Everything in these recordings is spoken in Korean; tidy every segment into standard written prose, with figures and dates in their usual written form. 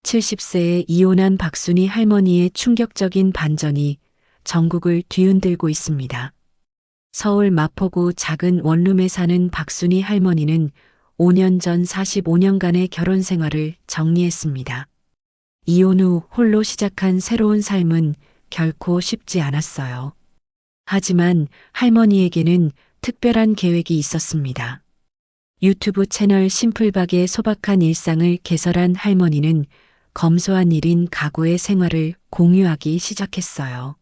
70세에 이혼한 박순희 할머니의 충격적인 반전이 전국을 뒤흔들고 있습니다. 서울 마포구 작은 원룸에 사는 박순희 할머니는 5년 전 45년간의 결혼 생활을 정리했습니다. 이혼 후 홀로 시작한 새로운 삶은 결코 쉽지 않았어요. 하지만 할머니에게는 특별한 계획이 있었습니다. 유튜브 채널 심플박의 소박한 일상을 개설한 할머니는 검소한 일인 가구의 생활을 공유하기 시작했어요.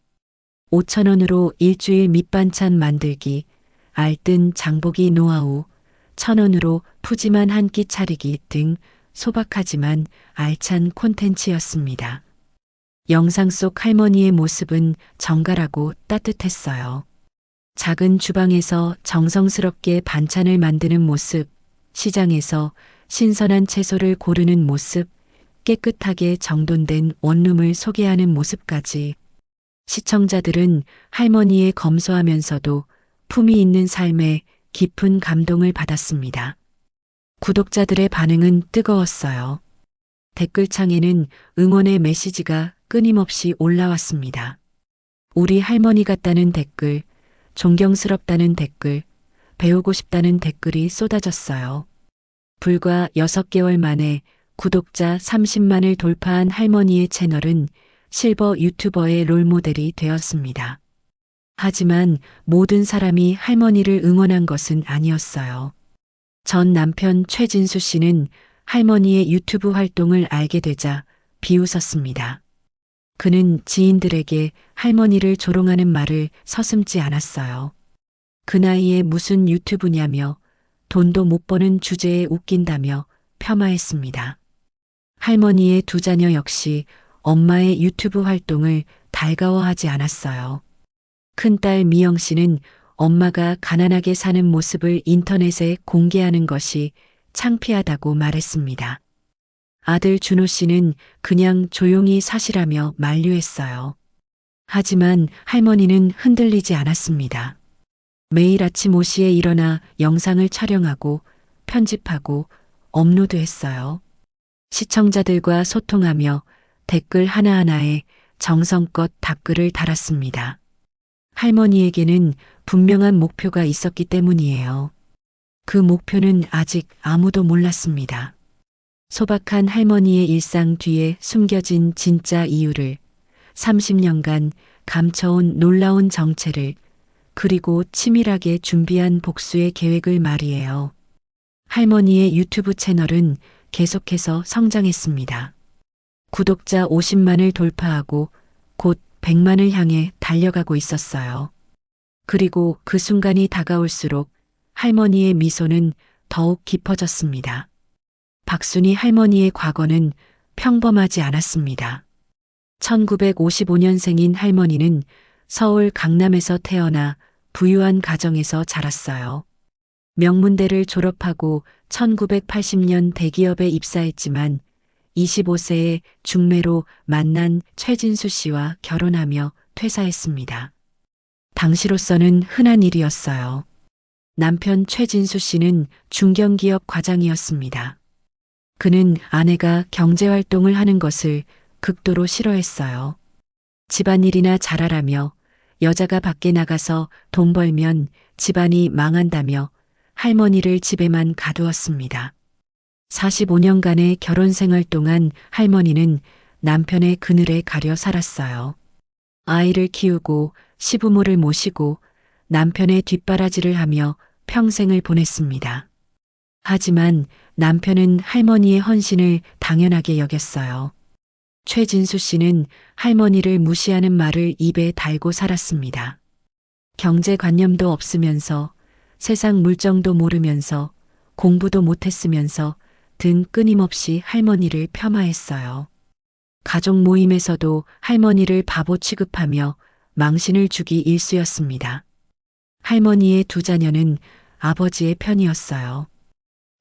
5,000원으로 일주일 밑반찬 만들기, 알뜰 장보기 노하우, 1,000원으로 푸짐한 한 끼 차리기 등 소박하지만 알찬 콘텐츠였습니다. 영상 속 할머니의 모습은 정갈하고 따뜻했어요. 작은 주방에서 정성스럽게 반찬을 만드는 모습, 시장에서 신선한 채소를 고르는 모습, 깨끗하게 정돈된 원룸을 소개하는 모습까지 시청자들은 할머니의 검소하면서도 품위 있는 삶에 깊은 감동을 받았습니다. 구독자들의 반응은 뜨거웠어요. 댓글창에는 응원의 메시지가 끊임없이 올라왔습니다. 우리 할머니 같다는 댓글, 존경스럽다는 댓글, 배우고 싶다는 댓글이 쏟아졌어요. 불과 6개월 만에 구독자 30만을 돌파한 할머니의 채널은 실버 유튜버의 롤모델이 되었습니다. 하지만 모든 사람이 할머니를 응원한 것은 아니었어요. 전 남편 최진수 씨는 할머니의 유튜브 활동을 알게 되자 비웃었습니다. 그는 지인들에게 할머니를 조롱하는 말을 서슴지 않았어요. 그 나이에 무슨 유튜브냐며 돈도 못 버는 주제에 웃긴다며 폄하했습니다. 할머니의 두 자녀 역시 엄마의 유튜브 활동을 달가워하지 않았어요. 큰딸 미영 씨는 엄마가 가난하게 사는 모습을 인터넷에 공개하는 것이 창피하다고 말했습니다. 아들 준호 씨는 그냥 조용히 사시라며 만류했어요. 하지만 할머니는 흔들리지 않았습니다. 매일 아침 5시에 일어나 영상을 촬영하고 편집하고 업로드했어요. 시청자들과 소통하며 댓글 하나하나에 정성껏 답글을 달았습니다. 할머니에게는 분명한 목표가 있었기 때문이에요. 그 목표는 아직 아무도 몰랐습니다. 소박한 할머니의 일상 뒤에 숨겨진 진짜 이유를, 30년간 감춰온 놀라운 정체를, 그리고 치밀하게 준비한 복수의 계획을 말이에요. 할머니의 유튜브 채널은 계속해서 성장했습니다. 구독자 50만을 돌파하고 곧 100만을 향해 달려가고 있었어요. 그리고 그 순간이 다가올수록 할머니의 미소는 더욱 깊어졌습니다. 박순희 할머니의 과거는 평범하지 않았습니다. 1955년생인 할머니는 서울 강남에서 태어나 부유한 가정에서 자랐어요. 명문대를 졸업하고 1980년 대기업에 입사했지만 25세에 중매로 만난 최진수 씨와 결혼하며 퇴사했습니다. 당시로서는 흔한 일이었어요. 남편 최진수 씨는 중견기업 과장이었습니다. 그는 아내가 경제활동을 하는 것을 극도로 싫어했어요. 집안일이나 잘하라며 여자가 밖에 나가서 돈 벌면 집안이 망한다며 할머니를 집에만 가두었습니다. 45년간의 결혼 생활 동안 할머니는 남편의 그늘에 가려 살았어요. 아이를 키우고 시부모를 모시고 남편의 뒷바라지를 하며 평생을 보냈습니다. 하지만 남편은 할머니의 헌신을 당연하게 여겼어요. 최진수 씨는 할머니를 무시하는 말을 입에 달고 살았습니다. 경제관념도 없으면서 세상 물정도 모르면서 공부도 못했으면서 등 끊임없이 할머니를 폄하했어요. 가족 모임에서도 할머니를 바보 취급하며 망신을 주기 일쑤였습니다. 할머니의 두 자녀는 아버지의 편이었어요.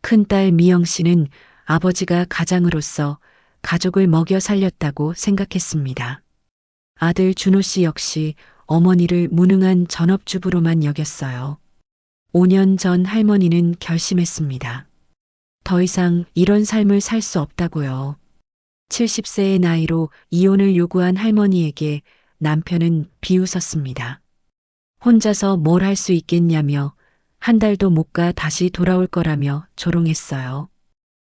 큰딸 미영 씨는 아버지가 가장으로서 가족을 먹여 살렸다고 생각했습니다. 아들 준호 씨 역시 어머니를 무능한 전업주부로만 여겼어요. 5년 전 할머니는 결심했습니다. 더 이상 이런 삶을 살 수 없다고요. 70세의 나이로 이혼을 요구한 할머니에게 남편은 비웃었습니다. 혼자서 뭘 할 수 있겠냐며 한 달도 못 가 다시 돌아올 거라며 조롱했어요.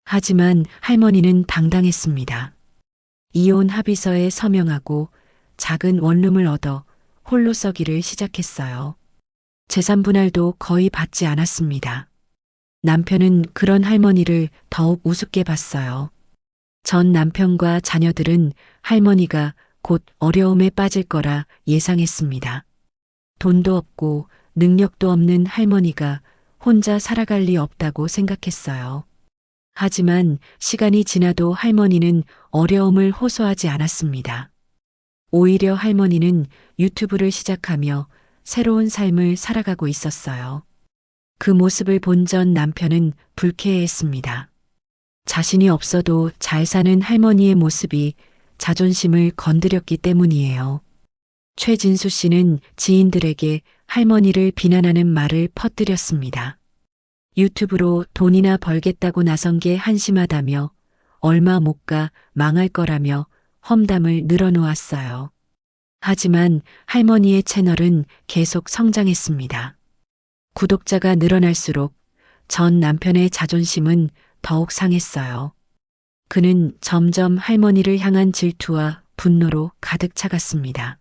하지만 할머니는 당당했습니다. 이혼 합의서에 서명하고 작은 원룸을 얻어 홀로 서기를 시작했어요. 재산 분할도 거의 받지 않았습니다. 남편은 그런 할머니를 더욱 우습게 봤어요. 전 남편과 자녀들은 할머니가 곧 어려움에 빠질 거라 예상했습니다. 돈도 없고 능력도 없는 할머니가 혼자 살아갈 리 없다고 생각했어요. 하지만 시간이 지나도 할머니는 어려움을 호소하지 않았습니다. 오히려 할머니는 유튜브를 시작하며 새로운 삶을 살아가고 있었어요. 그 모습을 본 전 남편은 불쾌해했습니다. 자신이 없어도 잘 사는 할머니의 모습이 자존심을 건드렸기 때문이에요. 최진수 씨는 지인들에게 할머니를 비난하는 말을 퍼뜨렸습니다. 유튜브로 돈이나 벌겠다고 나선 게 한심하다며 얼마 못 가 망할 거라며 험담을 늘어놓았어요. 하지만 할머니의 채널은 계속 성장했습니다. 구독자가 늘어날수록 전 남편의 자존심은 더욱 상했어요. 그는 점점 할머니를 향한 질투와 분노로 가득 차갔습니다.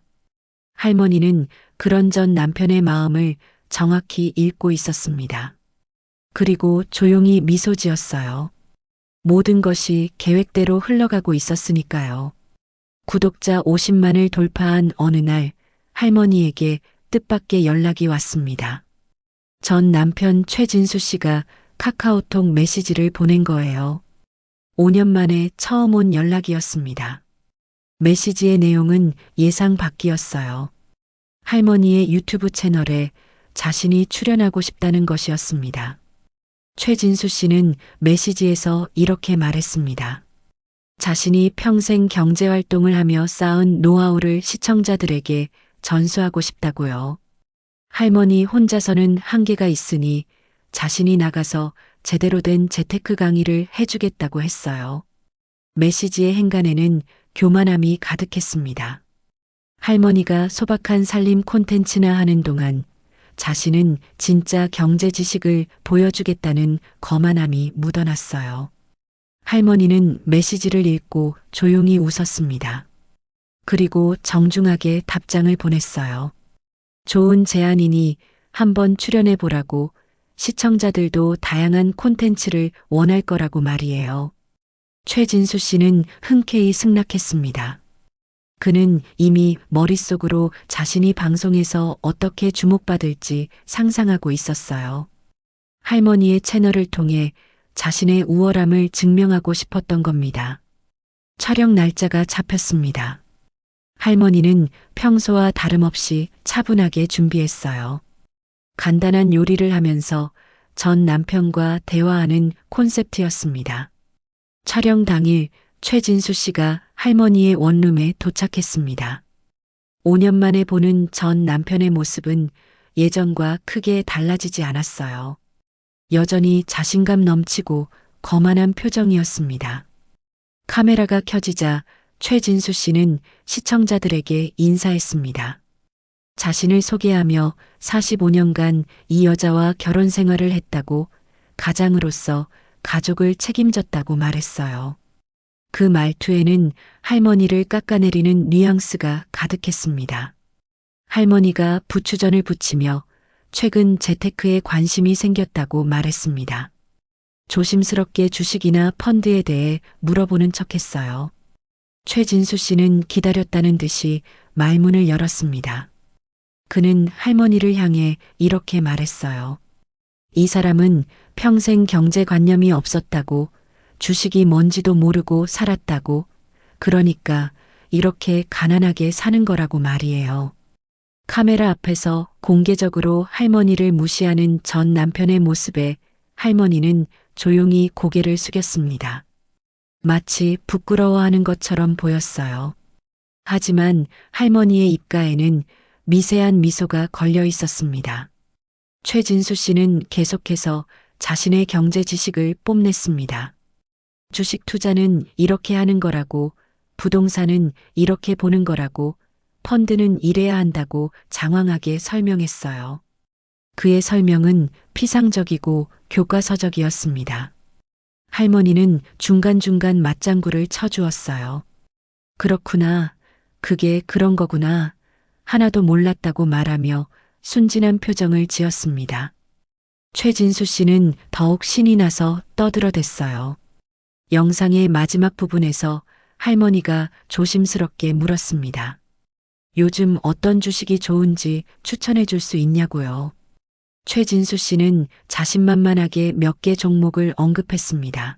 할머니는 그런 전 남편의 마음을 정확히 읽고 있었습니다. 그리고 조용히 미소 지었어요. 모든 것이 계획대로 흘러가고 있었으니까요. 구독자 50만을 돌파한 어느 날 할머니에게 뜻밖의 연락이 왔습니다. 전 남편 최진수 씨가 카카오톡 메시지를 보낸 거예요. 5년 만에 처음 온 연락이었습니다. 메시지의 내용은 예상 밖이었어요. 할머니의 유튜브 채널에 자신이 출연하고 싶다는 것이었습니다. 최진수 씨는 메시지에서 이렇게 말했습니다. 자신이 평생 경제활동을 하며 쌓은 노하우를 시청자들에게 전수하고 싶다고요. 할머니 혼자서는 한계가 있으니 자신이 나가서 제대로 된 재테크 강의를 해주겠다고 했어요. 메시지의 행간에는 교만함이 가득했습니다. 할머니가 소박한 살림 콘텐츠나 하는 동안 자신은 진짜 경제 지식을 보여주겠다는 거만함이 묻어났어요. 할머니는 메시지를 읽고 조용히 웃었습니다. 그리고 정중하게 답장을 보냈어요. 좋은 제안이니 한번 출연해 보라고, 시청자들도 다양한 콘텐츠를 원할 거라고 말이에요. 최진수 씨는 흔쾌히 승낙했습니다. 그는 이미 머릿속으로 자신이 방송에서 어떻게 주목받을지 상상하고 있었어요. 할머니의 채널을 통해 자신의 우월함을 증명하고 싶었던 겁니다. 촬영 날짜가 잡혔습니다. 할머니는 평소와 다름없이 차분하게 준비했어요. 간단한 요리를 하면서 전 남편과 대화하는 콘셉트였습니다. 촬영 당일 최진수 씨가 할머니의 원룸에 도착했습니다. 5년 만에 보는 전 남편의 모습은 예전과 크게 달라지지 않았어요. 여전히 자신감 넘치고 거만한 표정이었습니다. 카메라가 켜지자 최진수 씨는 시청자들에게 인사했습니다. 자신을 소개하며 45년간 이 여자와 결혼 생활을 했다고, 가장으로서 가족을 책임졌다고 말했어요. 그 말투에는 할머니를 깎아내리는 뉘앙스가 가득했습니다. 할머니가 부추전을 부치며 최근 재테크에 관심이 생겼다고 말했습니다. 조심스럽게 주식이나 펀드에 대해 물어보는 척했어요. 최진수 씨는 기다렸다는 듯이 말문을 열었습니다. 그는 할머니를 향해 이렇게 말했어요. 이 사람은 평생 경제관념이 없었다고, 주식이 뭔지도 모르고 살았다고, 그러니까 이렇게 가난하게 사는 거라고 말이에요. 카메라 앞에서 공개적으로 할머니를 무시하는 전 남편의 모습에 할머니는 조용히 고개를 숙였습니다. 마치 부끄러워하는 것처럼 보였어요. 하지만 할머니의 입가에는 미세한 미소가 걸려 있었습니다. 최진수 씨는 계속해서 자신의 경제 지식을 뽐냈습니다. 주식 투자는 이렇게 하는 거라고, 부동산은 이렇게 보는 거라고, 펀드는 이래야 한다고 장황하게 설명했어요. 그의 설명은 피상적이고 교과서적이었습니다. 할머니는 중간중간 맞장구를 쳐주었어요. 그렇구나. 그게 그런 거구나. 하나도 몰랐다고 말하며 순진한 표정을 지었습니다. 최진수 씨는 더욱 신이 나서 떠들어댔어요. 영상의 마지막 부분에서 할머니가 조심스럽게 물었습니다. 요즘 어떤 주식이 좋은지 추천해 줄 수 있냐고요. 최진수 씨는 자신만만하게 몇 개 종목을 언급했습니다.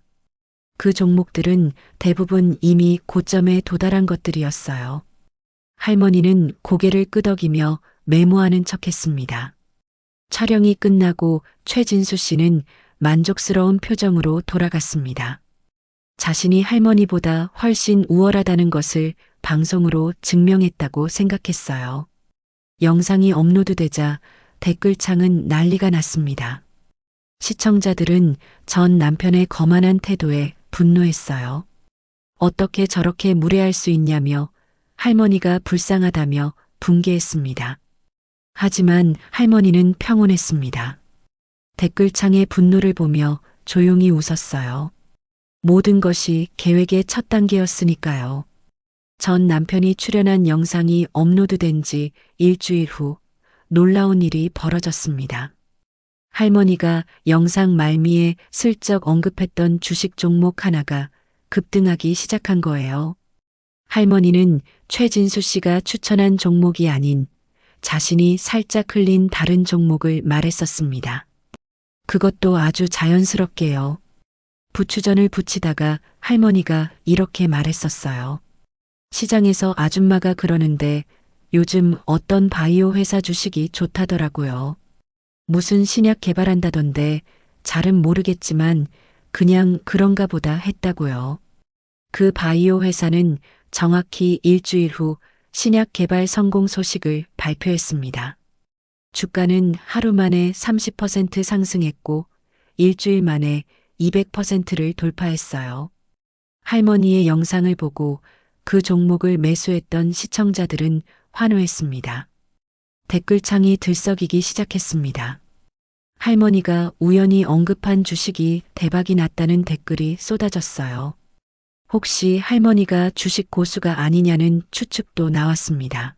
그 종목들은 대부분 이미 고점에 도달한 것들이었어요. 할머니는 고개를 끄덕이며 메모하는 척했습니다. 촬영이 끝나고 최진수 씨는 만족스러운 표정으로 돌아갔습니다. 자신이 할머니보다 훨씬 우월하다는 것을 방송으로 증명했다고 생각했어요. 영상이 업로드되자 댓글창은 난리가 났습니다. 시청자들은 전 남편의 거만한 태도에 분노했어요. 어떻게 저렇게 무례할 수 있냐며 할머니가 불쌍하다며 분개했습니다. 하지만 할머니는 평온했습니다. 댓글창의 분노를 보며 조용히 웃었어요. 모든 것이 계획의 첫 단계였으니까요. 전 남편이 출연한 영상이 업로드된 지 일주일 후 놀라운 일이 벌어졌습니다. 할머니가 영상 말미에 슬쩍 언급했던 주식 종목 하나가 급등하기 시작한 거예요. 할머니는 최진수 씨가 추천한 종목이 아닌 자신이 살짝 흘린 다른 종목을 말했었습니다. 그것도 아주 자연스럽게요. 부추전을 붙이다가 할머니가 이렇게 말했었어요. 시장에서 아줌마가 그러는데 요즘 어떤 바이오 회사 주식이 좋다더라고요. 무슨 신약 개발한다던데 잘은 모르겠지만 그냥 그런가 보다 했다고요. 그 바이오 회사는 정확히 일주일 후 신약 개발 성공 소식을 발표했습니다. 주가는 하루 만에 30% 상승했고 일주일 만에 200%를 돌파했어요. 할머니의 영상을 보고 그 종목을 매수했던 시청자들은 환호했습니다. 댓글창이 들썩이기 시작했습니다. 할머니가 우연히 언급한 주식이 대박이 났다는 댓글이 쏟아졌어요. 혹시 할머니가 주식 고수가 아니냐는 추측도 나왔습니다.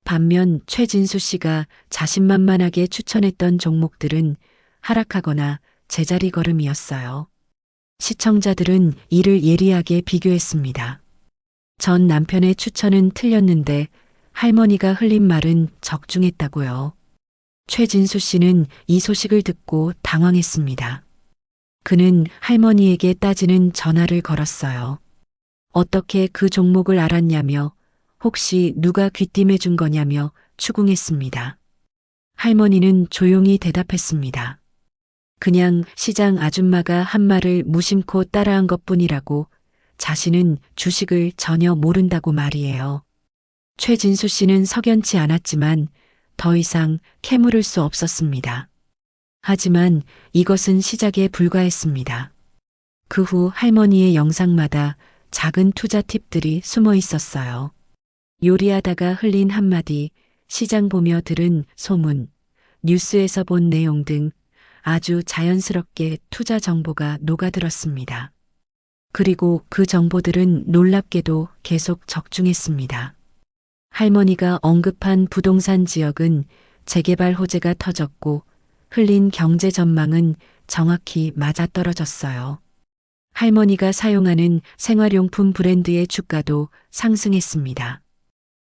반면 최진수 씨가 자신만만하게 추천했던 종목들은 하락하거나 제자리 걸음이었어요. 시청자들은 이를 예리하게 비교했습니다. 전 남편의 추천은 틀렸는데 할머니가 흘린 말은 적중했다고요. 최진수 씨는 이 소식을 듣고 당황했습니다. 그는 할머니에게 따지는 전화를 걸었어요. 어떻게 그 종목을 알았냐며 혹시 누가 귀띔해 준 거냐며 추궁했습니다. 할머니는 조용히 대답했습니다. 그냥 시장 아줌마가 한 말을 무심코 따라한 것뿐이라고 자신은 주식을 전혀 모른다고 말이에요. 최진수 씨는 석연치 않았지만 더 이상 캐물을 수 없었습니다. 하지만 이것은 시작에 불과했습니다. 그 후 할머니의 영상마다 작은 투자 팁들이 숨어 있었어요. 요리하다가 흘린 한마디, 시장 보며 들은 소문, 뉴스에서 본 내용 등 아주 자연스럽게 투자 정보가 녹아들었습니다. 그리고 그 정보들은 놀랍게도 계속 적중했습니다. 할머니가 언급한 부동산 지역은 재개발 호재가 터졌고 흘린 경제 전망은 정확히 맞아떨어졌어요. 할머니가 사용하는 생활용품 브랜드의 주가도 상승했습니다.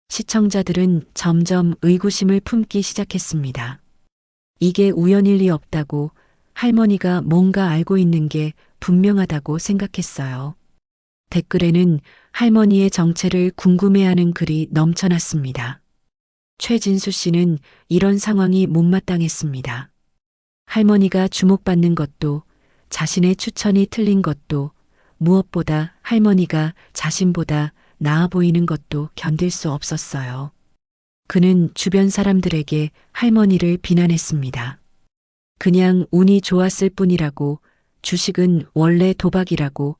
시청자들은 점점 의구심을 품기 시작했습니다. 이게 우연일 리 없다고 할머니가 뭔가 알고 있는 게 분명하다고 생각했어요. 댓글에는 할머니의 정체를 궁금해하는 글이 넘쳐났습니다. 최진수 씨는 이런 상황이 못마땅했습니다. 할머니가 주목받는 것도 자신의 추천이 틀린 것도 무엇보다 할머니가 자신보다 나아 보이는 것도 견딜 수 없었어요. 그는 주변 사람들에게 할머니를 비난했습니다. 그냥 운이 좋았을 뿐이라고, 주식은 원래 도박이라고,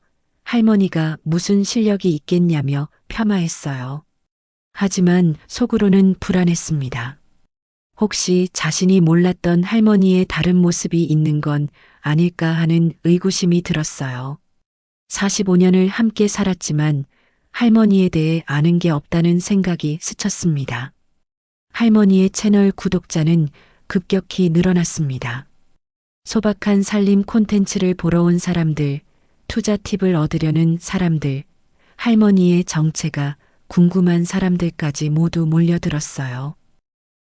할머니가 무슨 실력이 있겠냐며 폄하했어요. 하지만 속으로는 불안했습니다. 혹시 자신이 몰랐던 할머니의 다른 모습이 있는 건 아닐까 하는 의구심이 들었어요. 45년을 함께 살았지만 할머니에 대해 아는 게 없다는 생각이 스쳤습니다. 할머니의 채널 구독자는 급격히 늘어났습니다. 소박한 살림 콘텐츠를 보러 온 사람들, 투자 팁을 얻으려는 사람들, 할머니의 정체가 궁금한 사람들까지 모두 몰려들었어요.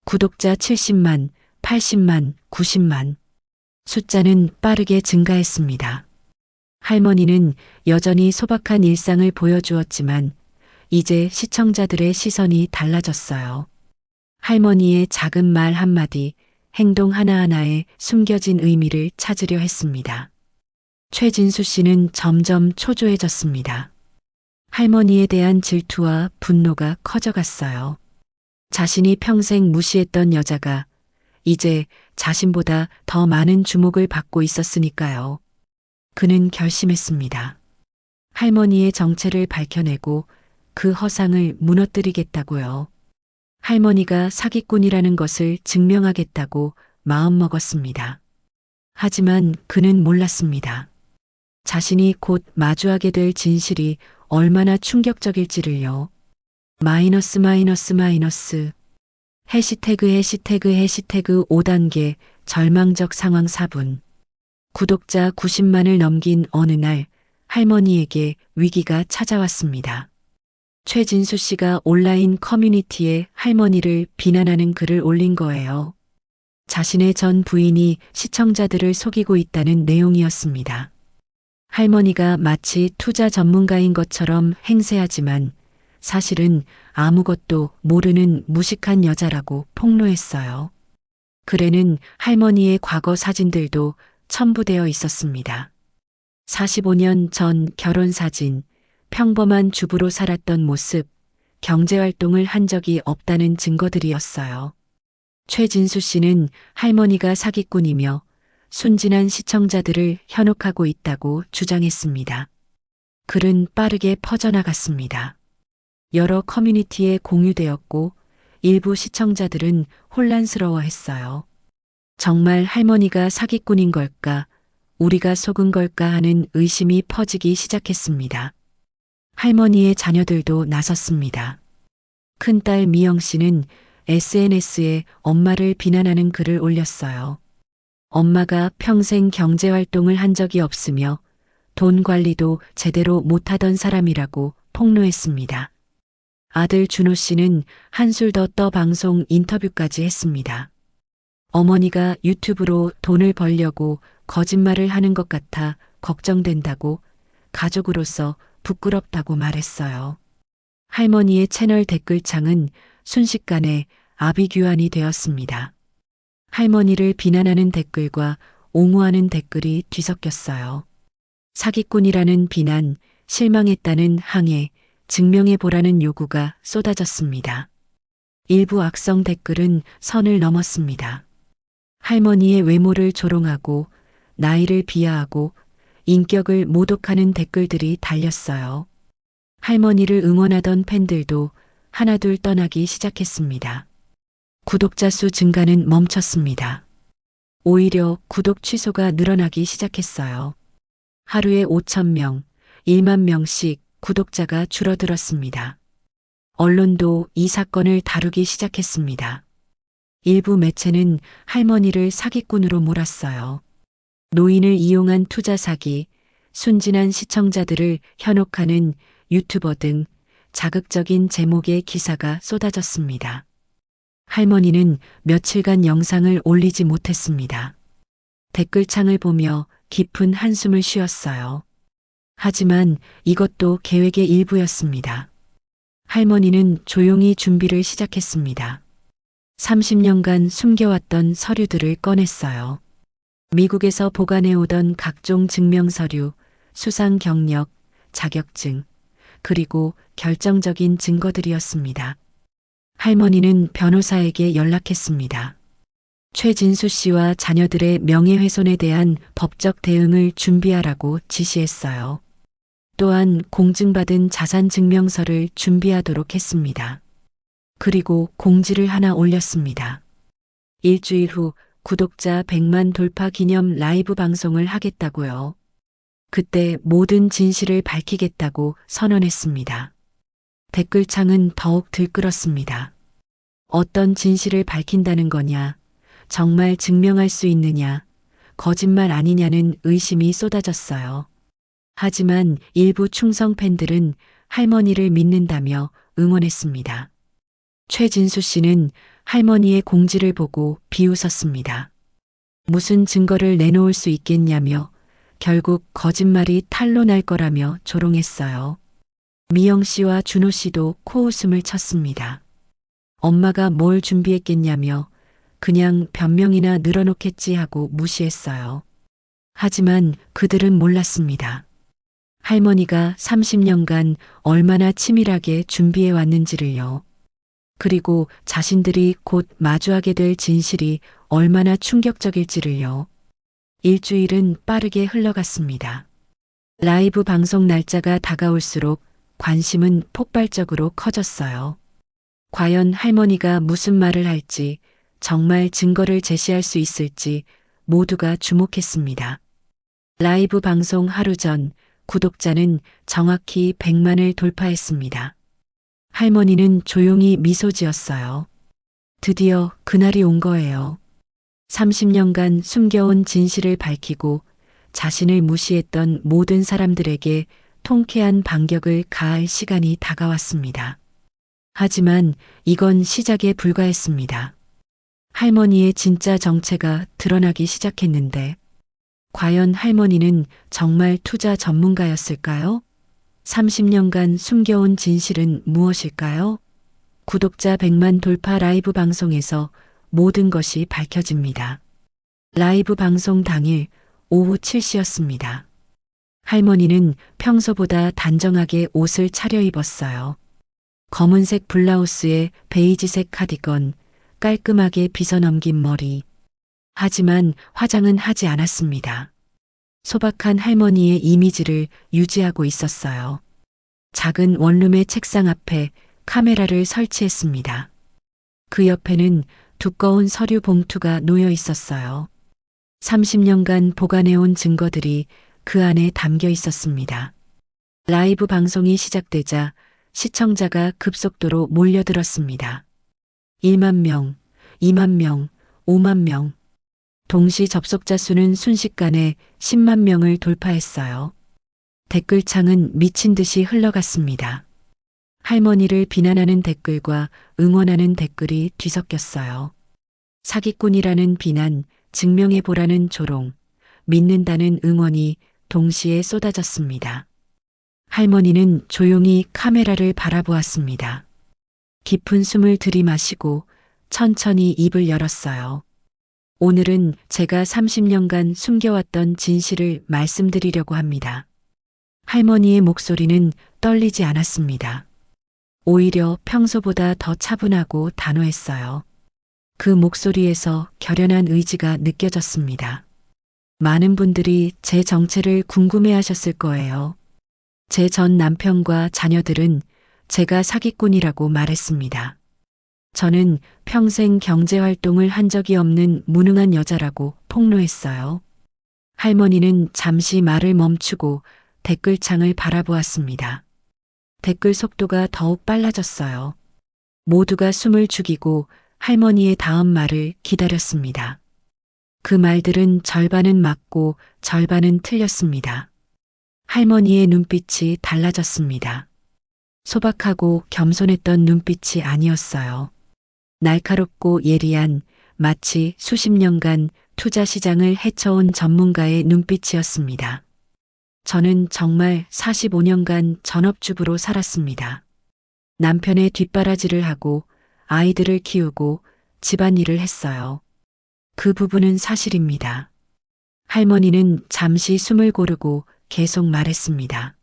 구독자 70만, 80만, 90만. 숫자는 빠르게 증가했습니다. 할머니는 여전히 소박한 일상을 보여주었지만 이제 시청자들의 시선이 달라졌어요. 할머니의 작은 말 한마디, 행동 하나하나에 숨겨진 의미를 찾으려 했습니다. 최진수 씨는 점점 초조해졌습니다. 할머니에 대한 질투와 분노가 커져갔어요. 자신이 평생 무시했던 여자가 이제 자신보다 더 많은 주목을 받고 있었으니까요. 그는 결심했습니다. 할머니의 정체를 밝혀내고 그 허상을 무너뜨리겠다고요. 할머니가 사기꾼이라는 것을 증명하겠다고 마음먹었습니다. 하지만 그는 몰랐습니다. 자신이 곧 마주하게 될 진실이 얼마나 충격적일지를요. 마이너스 마이너스 마이너스. 해시태그 해시태그 해시태그 5단계 절망적 상황 4분. 구독자 90만을 넘긴 어느 날 할머니에게 위기가 찾아왔습니다. 최진수 씨가 온라인 커뮤니티에 할머니를 비난하는 글을 올린 거예요. 자신의 전 부인이 시청자들을 속이고 있다는 내용이었습니다. 할머니가 마치 투자 전문가인 것처럼 행세하지만 사실은 아무것도 모르는 무식한 여자라고 폭로했어요. 글에는 할머니의 과거 사진들도 첨부되어 있었습니다. 45년 전 결혼 사진, 평범한 주부로 살았던 모습, 경제활동을 한 적이 없다는 증거들이었어요. 최진수 씨는 할머니가 사기꾼이며 순진한 시청자들을 현혹하고 있다고 주장했습니다. 글은 빠르게 퍼져나갔습니다. 여러 커뮤니티에 공유되었고 일부 시청자들은 혼란스러워했어요. 정말 할머니가 사기꾼인 걸까, 우리가 속은 걸까 하는 의심이 퍼지기 시작했습니다. 할머니의 자녀들도 나섰습니다. 큰딸 미영 씨는 SNS에 엄마를 비난하는 글을 올렸어요. 엄마가 평생 경제활동을 한 적이 없으며 돈 관리도 제대로 못하던 사람이라고 폭로했습니다. 아들 준호 씨는 한술 더 떠 방송 인터뷰까지 했습니다. 어머니가 유튜브로 돈을 벌려고 거짓말을 하는 것 같아 걱정된다고 가족으로서 부끄럽다고 말했어요. 할머니의 채널 댓글창은 순식간에 아비규환이 되었습니다. 할머니를 비난하는 댓글과 옹호하는 댓글이 뒤섞였어요. 사기꾼이라는 비난, 실망했다는 항해, 증명해보라는 요구가 쏟아졌습니다. 일부 악성 댓글은 선을 넘었습니다. 할머니의 외모를 조롱하고 나이를 비하하고 인격을 모독하는 댓글들이 달렸어요. 할머니를 응원하던 팬들도 하나둘 떠나기 시작했습니다. 구독자 수 증가는 멈췄습니다. 오히려 구독 취소가 늘어나기 시작했어요. 하루에 5,000명, 1만 명씩 구독자가 줄어들었습니다. 언론도 이 사건을 다루기 시작했습니다. 일부 매체는 할머니를 사기꾼으로 몰았어요. 노인을 이용한 투자 사기, 순진한 시청자들을 현혹하는 유튜버 등 자극적인 제목의 기사가 쏟아졌습니다. 할머니는 며칠간 영상을 올리지 못했습니다. 댓글창을 보며 깊은 한숨을 쉬었어요. 하지만 이것도 계획의 일부였습니다. 할머니는 조용히 준비를 시작했습니다. 30년간 숨겨왔던 서류들을 꺼냈어요. 미국에서 보관해오던 각종 증명서류, 수상 경력, 자격증, 그리고 결정적인 증거들이었습니다. 할머니는 변호사에게 연락했습니다. 최진수 씨와 자녀들의 명예훼손에 대한 법적 대응을 준비하라고 지시했어요. 또한 공증받은 자산증명서를 준비하도록 했습니다. 그리고 공지를 하나 올렸습니다. 일주일 후 구독자 100만 돌파 기념 라이브 방송을 하겠다고요. 그때 모든 진실을 밝히겠다고 선언했습니다. 댓글창은 더욱 들끓었습니다. 어떤 진실을 밝힌다는 거냐? 정말 증명할 수 있느냐? 거짓말 아니냐는 의심이 쏟아졌어요. 하지만 일부 충성 팬들은 할머니를 믿는다며 응원했습니다. 최진수 씨는 할머니의 공지를 보고 비웃었습니다. 무슨 증거를 내놓을 수 있겠냐며 결국 거짓말이 탄로 날 거라며 조롱했어요. 미영 씨와 준호 씨도 코웃음을 쳤습니다. 엄마가 뭘 준비했겠냐며 그냥 변명이나 늘어놓겠지 하고 무시했어요. 하지만 그들은 몰랐습니다. 할머니가 30년간 얼마나 치밀하게 준비해 왔는지를요. 그리고 자신들이 곧 마주하게 될 진실이 얼마나 충격적일지를요. 일주일은 빠르게 흘러갔습니다. 라이브 방송 날짜가 다가올수록 관심은 폭발적으로 커졌어요. 과연 할머니가 무슨 말을 할지, 정말 증거를 제시할 수 있을지 모두가 주목했습니다. 라이브 방송 하루 전 구독자는 정확히 100만을 돌파했습니다. 할머니는 조용히 미소 지었어요. 드디어 그날이 온 거예요. 30년간 숨겨온 진실을 밝히고 자신을 무시했던 모든 사람들에게 통쾌한 반격을 가할 시간이 다가왔습니다. 하지만 이건 시작에 불과했습니다. 할머니의 진짜 정체가 드러나기 시작했는데 과연 할머니는 정말 투자 전문가였을까요? 30년간 숨겨온 진실은 무엇일까요? 구독자 100만 돌파 라이브 방송에서 모든 것이 밝혀집니다. 라이브 방송 당일 오후 7시였습니다. 할머니는 평소보다 단정하게 옷을 차려입었어요. 검은색 블라우스에 베이지색 카디건, 깔끔하게 빗어넘긴 머리. 하지만 화장은 하지 않았습니다. 소박한 할머니의 이미지를 유지하고 있었어요. 작은 원룸의 책상 앞에 카메라를 설치했습니다. 그 옆에는 두꺼운 서류 봉투가 놓여 있었어요. 30년간 보관해온 증거들이 그 안에 담겨 있었습니다. 라이브 방송이 시작되자 시청자가 급속도로 몰려들었습니다. 1만 명, 2만 명, 5만 명. 동시 접속자 수는 순식간에 10만 명을 돌파했어요. 댓글창은 미친 듯이 흘러갔습니다. 할머니를 비난하는 댓글과 응원하는 댓글이 뒤섞였어요. 사기꾼이라는 비난, 증명해보라는 조롱, 믿는다는 응원이 동시에 쏟아졌습니다. 할머니는 조용히 카메라를 바라보았습니다. 깊은 숨을 들이마시고 천천히 입을 열었어요. 오늘은 제가 30년간 숨겨왔던 진실을 말씀드리려고 합니다. 할머니의 목소리는 떨리지 않았습니다. 오히려 평소보다 더 차분하고 단호했어요. 그 목소리에서 결연한 의지가 느껴졌습니다. 많은 분들이 제 정체를 궁금해하셨을 거예요. 제 전 남편과 자녀들은 제가 사기꾼이라고 말했습니다. 저는 평생 경제활동을 한 적이 없는 무능한 여자라고 폭로했어요. 할머니는 잠시 말을 멈추고 댓글창을 바라보았습니다. 댓글 속도가 더욱 빨라졌어요. 모두가 숨을 죽이고 할머니의 다음 말을 기다렸습니다. 그 말들은 절반은 맞고 절반은 틀렸습니다. 할머니의 눈빛이 달라졌습니다. 소박하고 겸손했던 눈빛이 아니었어요. 날카롭고 예리한 마치 수십 년간 투자 시장을 헤쳐온 전문가의 눈빛이었습니다. 저는 정말 45년간 전업주부로 살았습니다. 남편의 뒷바라지를 하고 아이들을 키우고 집안일을 했어요. 그 부분은 사실입니다. 할머니는 잠시 숨을 고르고 계속 말했습니다.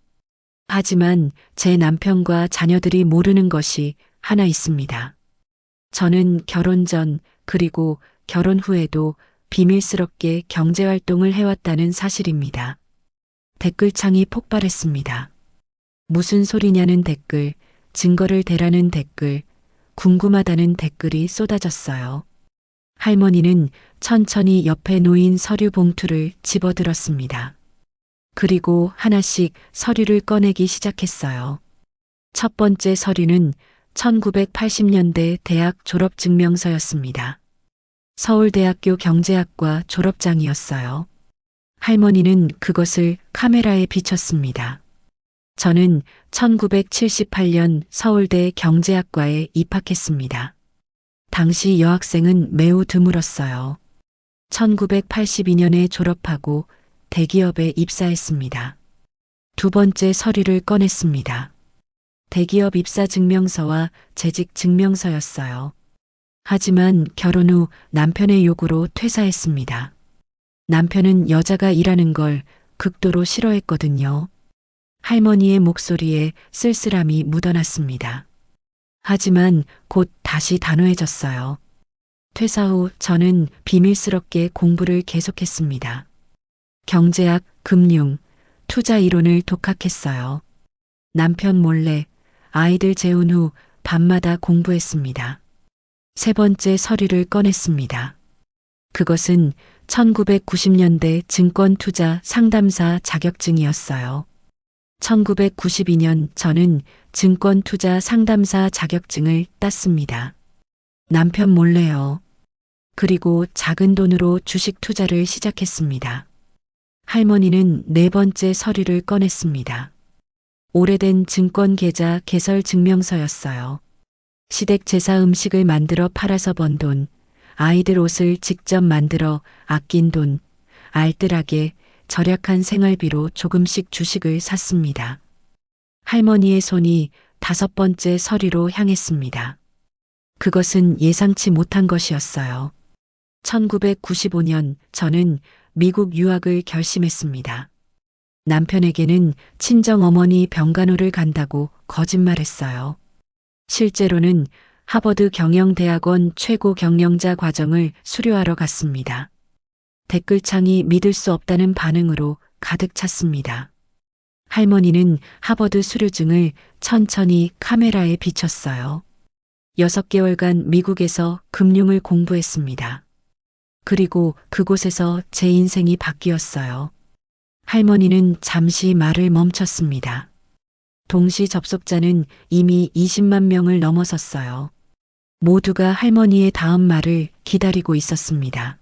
하지만 제 남편과 자녀들이 모르는 것이 하나 있습니다. 저는 결혼 전 그리고 결혼 후에도 비밀스럽게 경제활동을 해왔다는 사실입니다. 댓글창이 폭발했습니다. 무슨 소리냐는 댓글, 증거를 대라는 댓글, 궁금하다는 댓글이 쏟아졌어요. 할머니는 천천히 옆에 놓인 서류 봉투를 집어들었습니다. 그리고 하나씩 서류를 꺼내기 시작했어요. 첫 번째 서류는 1980년대 대학 졸업증명서였습니다. 서울대학교 경제학과 졸업장이었어요. 할머니는 그것을 카메라에 비췄습니다. 저는 1978년 서울대 경제학과에 입학했습니다. 당시 여학생은 매우 드물었어요. 1982년에 졸업하고 대기업에 입사했습니다. 두 번째 서류를 꺼냈습니다. 대기업 입사 증명서와 재직 증명서였어요. 하지만 결혼 후 남편의 요구로 퇴사했습니다. 남편은 여자가 일하는 걸 극도로 싫어했거든요. 할머니의 목소리에 쓸쓸함이 묻어났습니다. 하지만 곧 다시 단호해졌어요. 퇴사 후 저는 비밀스럽게 공부를 계속했습니다. 경제학, 금융, 투자 이론을 독학했어요. 남편 몰래 아이들 재운 후 밤마다 공부했습니다. 세 번째 서류를 꺼냈습니다. 그것은 1990년대 증권투자 상담사 자격증이었어요. 1992년 저는 증권투자 상담사 자격증을 땄습니다. 남편 몰래요. 그리고 작은 돈으로 주식 투자를 시작했습니다. 할머니는 네 번째 서류를 꺼냈습니다. 오래된 증권 계좌 개설 증명서였어요. 시댁 제사 음식을 만들어 팔아서 번 돈, 아이들 옷을 직접 만들어 아낀 돈, 알뜰하게 절약한 생활비로 조금씩 주식을 샀습니다. 할머니의 손이 다섯 번째 서류로 향했습니다. 그것은 예상치 못한 것이었어요. 1995년 저는 미국 유학을 결심했습니다. 남편에게는 친정어머니 병간호를 간다고 거짓말했어요. 실제로는 하버드 경영대학원 최고 경영자 과정을 수료하러 갔습니다. 댓글창이 믿을 수 없다는 반응으로 가득 찼습니다. 할머니는 하버드 수료증을 천천히 카메라에 비췄어요. 6개월간 미국에서 금융을 공부했습니다. 그리고 그곳에서 제 인생이 바뀌었어요. 할머니는 잠시 말을 멈췄습니다. 동시 접속자는 이미 20만 명을 넘어섰어요. 모두가 할머니의 다음 말을 기다리고 있었습니다.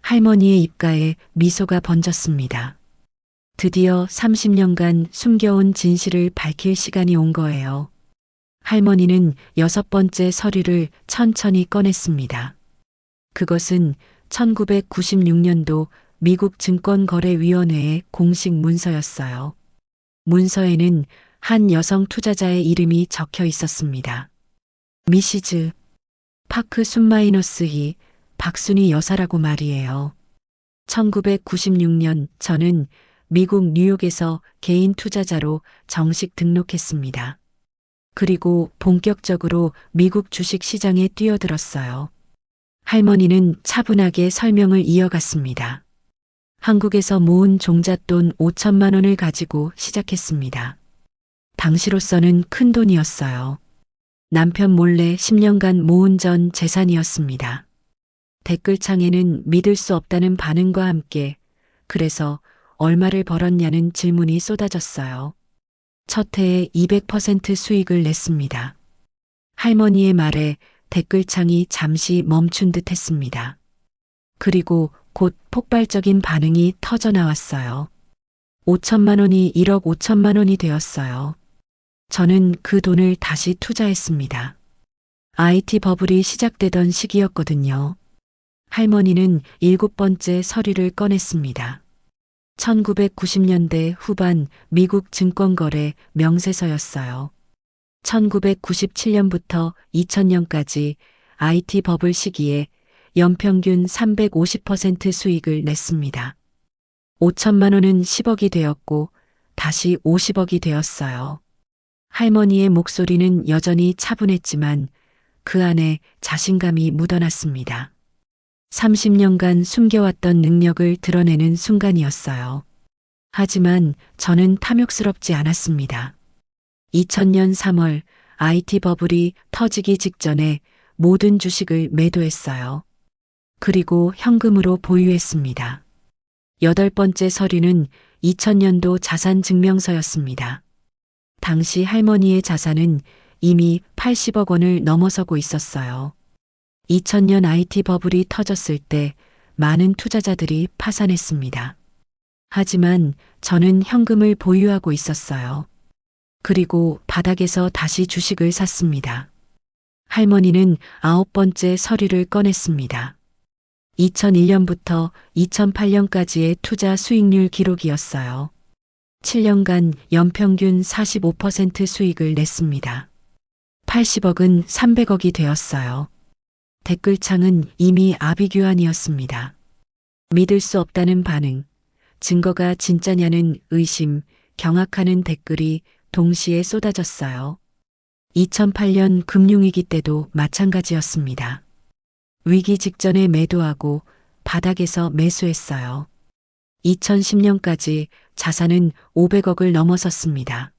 할머니의 입가에 미소가 번졌습니다. 드디어 30년간 숨겨온 진실을 밝힐 시간이 온 거예요. 할머니는 여섯 번째 서류를 천천히 꺼냈습니다. 그것은 1996년도 미국 증권거래위원회의 공식 문서였어요. 문서에는 한 여성 투자자의 이름이 적혀 있었습니다. 미시즈 파크 순마이너스 박순희 여사라고 말이에요. 1996년 저는 미국 뉴욕에서 개인 투자자로 정식 등록했습니다. 그리고 본격적으로 미국 주식 시장에 뛰어들었어요. 할머니는 차분하게 설명을 이어갔습니다. 한국에서 모은 종잣돈 5천만 원을 가지고 시작했습니다. 당시로서는 큰 돈이었어요. 남편 몰래 10년간 모은 전 재산이었습니다. 댓글창에는 믿을 수 없다는 반응과 함께 그래서 얼마를 벌었냐는 질문이 쏟아졌어요. 첫 해에 200% 수익을 냈습니다. 할머니의 말에 댓글창이 잠시 멈춘 듯 했습니다. 그리고 곧 폭발적인 반응이 터져 나왔어요. 5천만 원이 1억 5천만 원이 되었어요. 저는 그 돈을 다시 투자했습니다. IT 버블이 시작되던 시기였거든요. 할머니는 일곱 번째 서류를 꺼냈습니다. 1990년대 후반 미국 증권거래 명세서였어요. 1997년부터 2000년까지 IT 버블 시기에 연평균 350% 수익을 냈습니다. 5천만 원은 10억이 되었고 다시 50억이 되었어요. 할머니의 목소리는 여전히 차분했지만 그 안에 자신감이 묻어났습니다. 30년간 숨겨왔던 능력을 드러내는 순간이었어요. 하지만 저는 탐욕스럽지 않았습니다. 2000년 3월 IT 버블이 터지기 직전에 모든 주식을 매도했어요. 그리고 현금으로 보유했습니다. 여덟 번째 서류는 2000년도 자산 증명서였습니다. 당시 할머니의 자산은 이미 80억 원을 넘어서고 있었어요. 2000년 IT 버블이 터졌을 때 많은 투자자들이 파산했습니다. 하지만 저는 현금을 보유하고 있었어요. 그리고 바닥에서 다시 주식을 샀습니다. 할머니는 아홉 번째 서류를 꺼냈습니다. 2001년부터 2008년까지의 투자 수익률 기록이었어요. 7년간 연평균 45% 수익을 냈습니다. 80억은 300억이 되었어요. 댓글창은 이미 아비규환이었습니다. 믿을 수 없다는 반응, 증거가 진짜냐는 의심, 경악하는 댓글이 동시에 쏟아졌어요. 2008년 금융위기 때도 마찬가지였습니다. 위기 직전에 매도하고 바닥에서 매수했어요. 2010년까지 자산은 500억을 넘어섰습니다.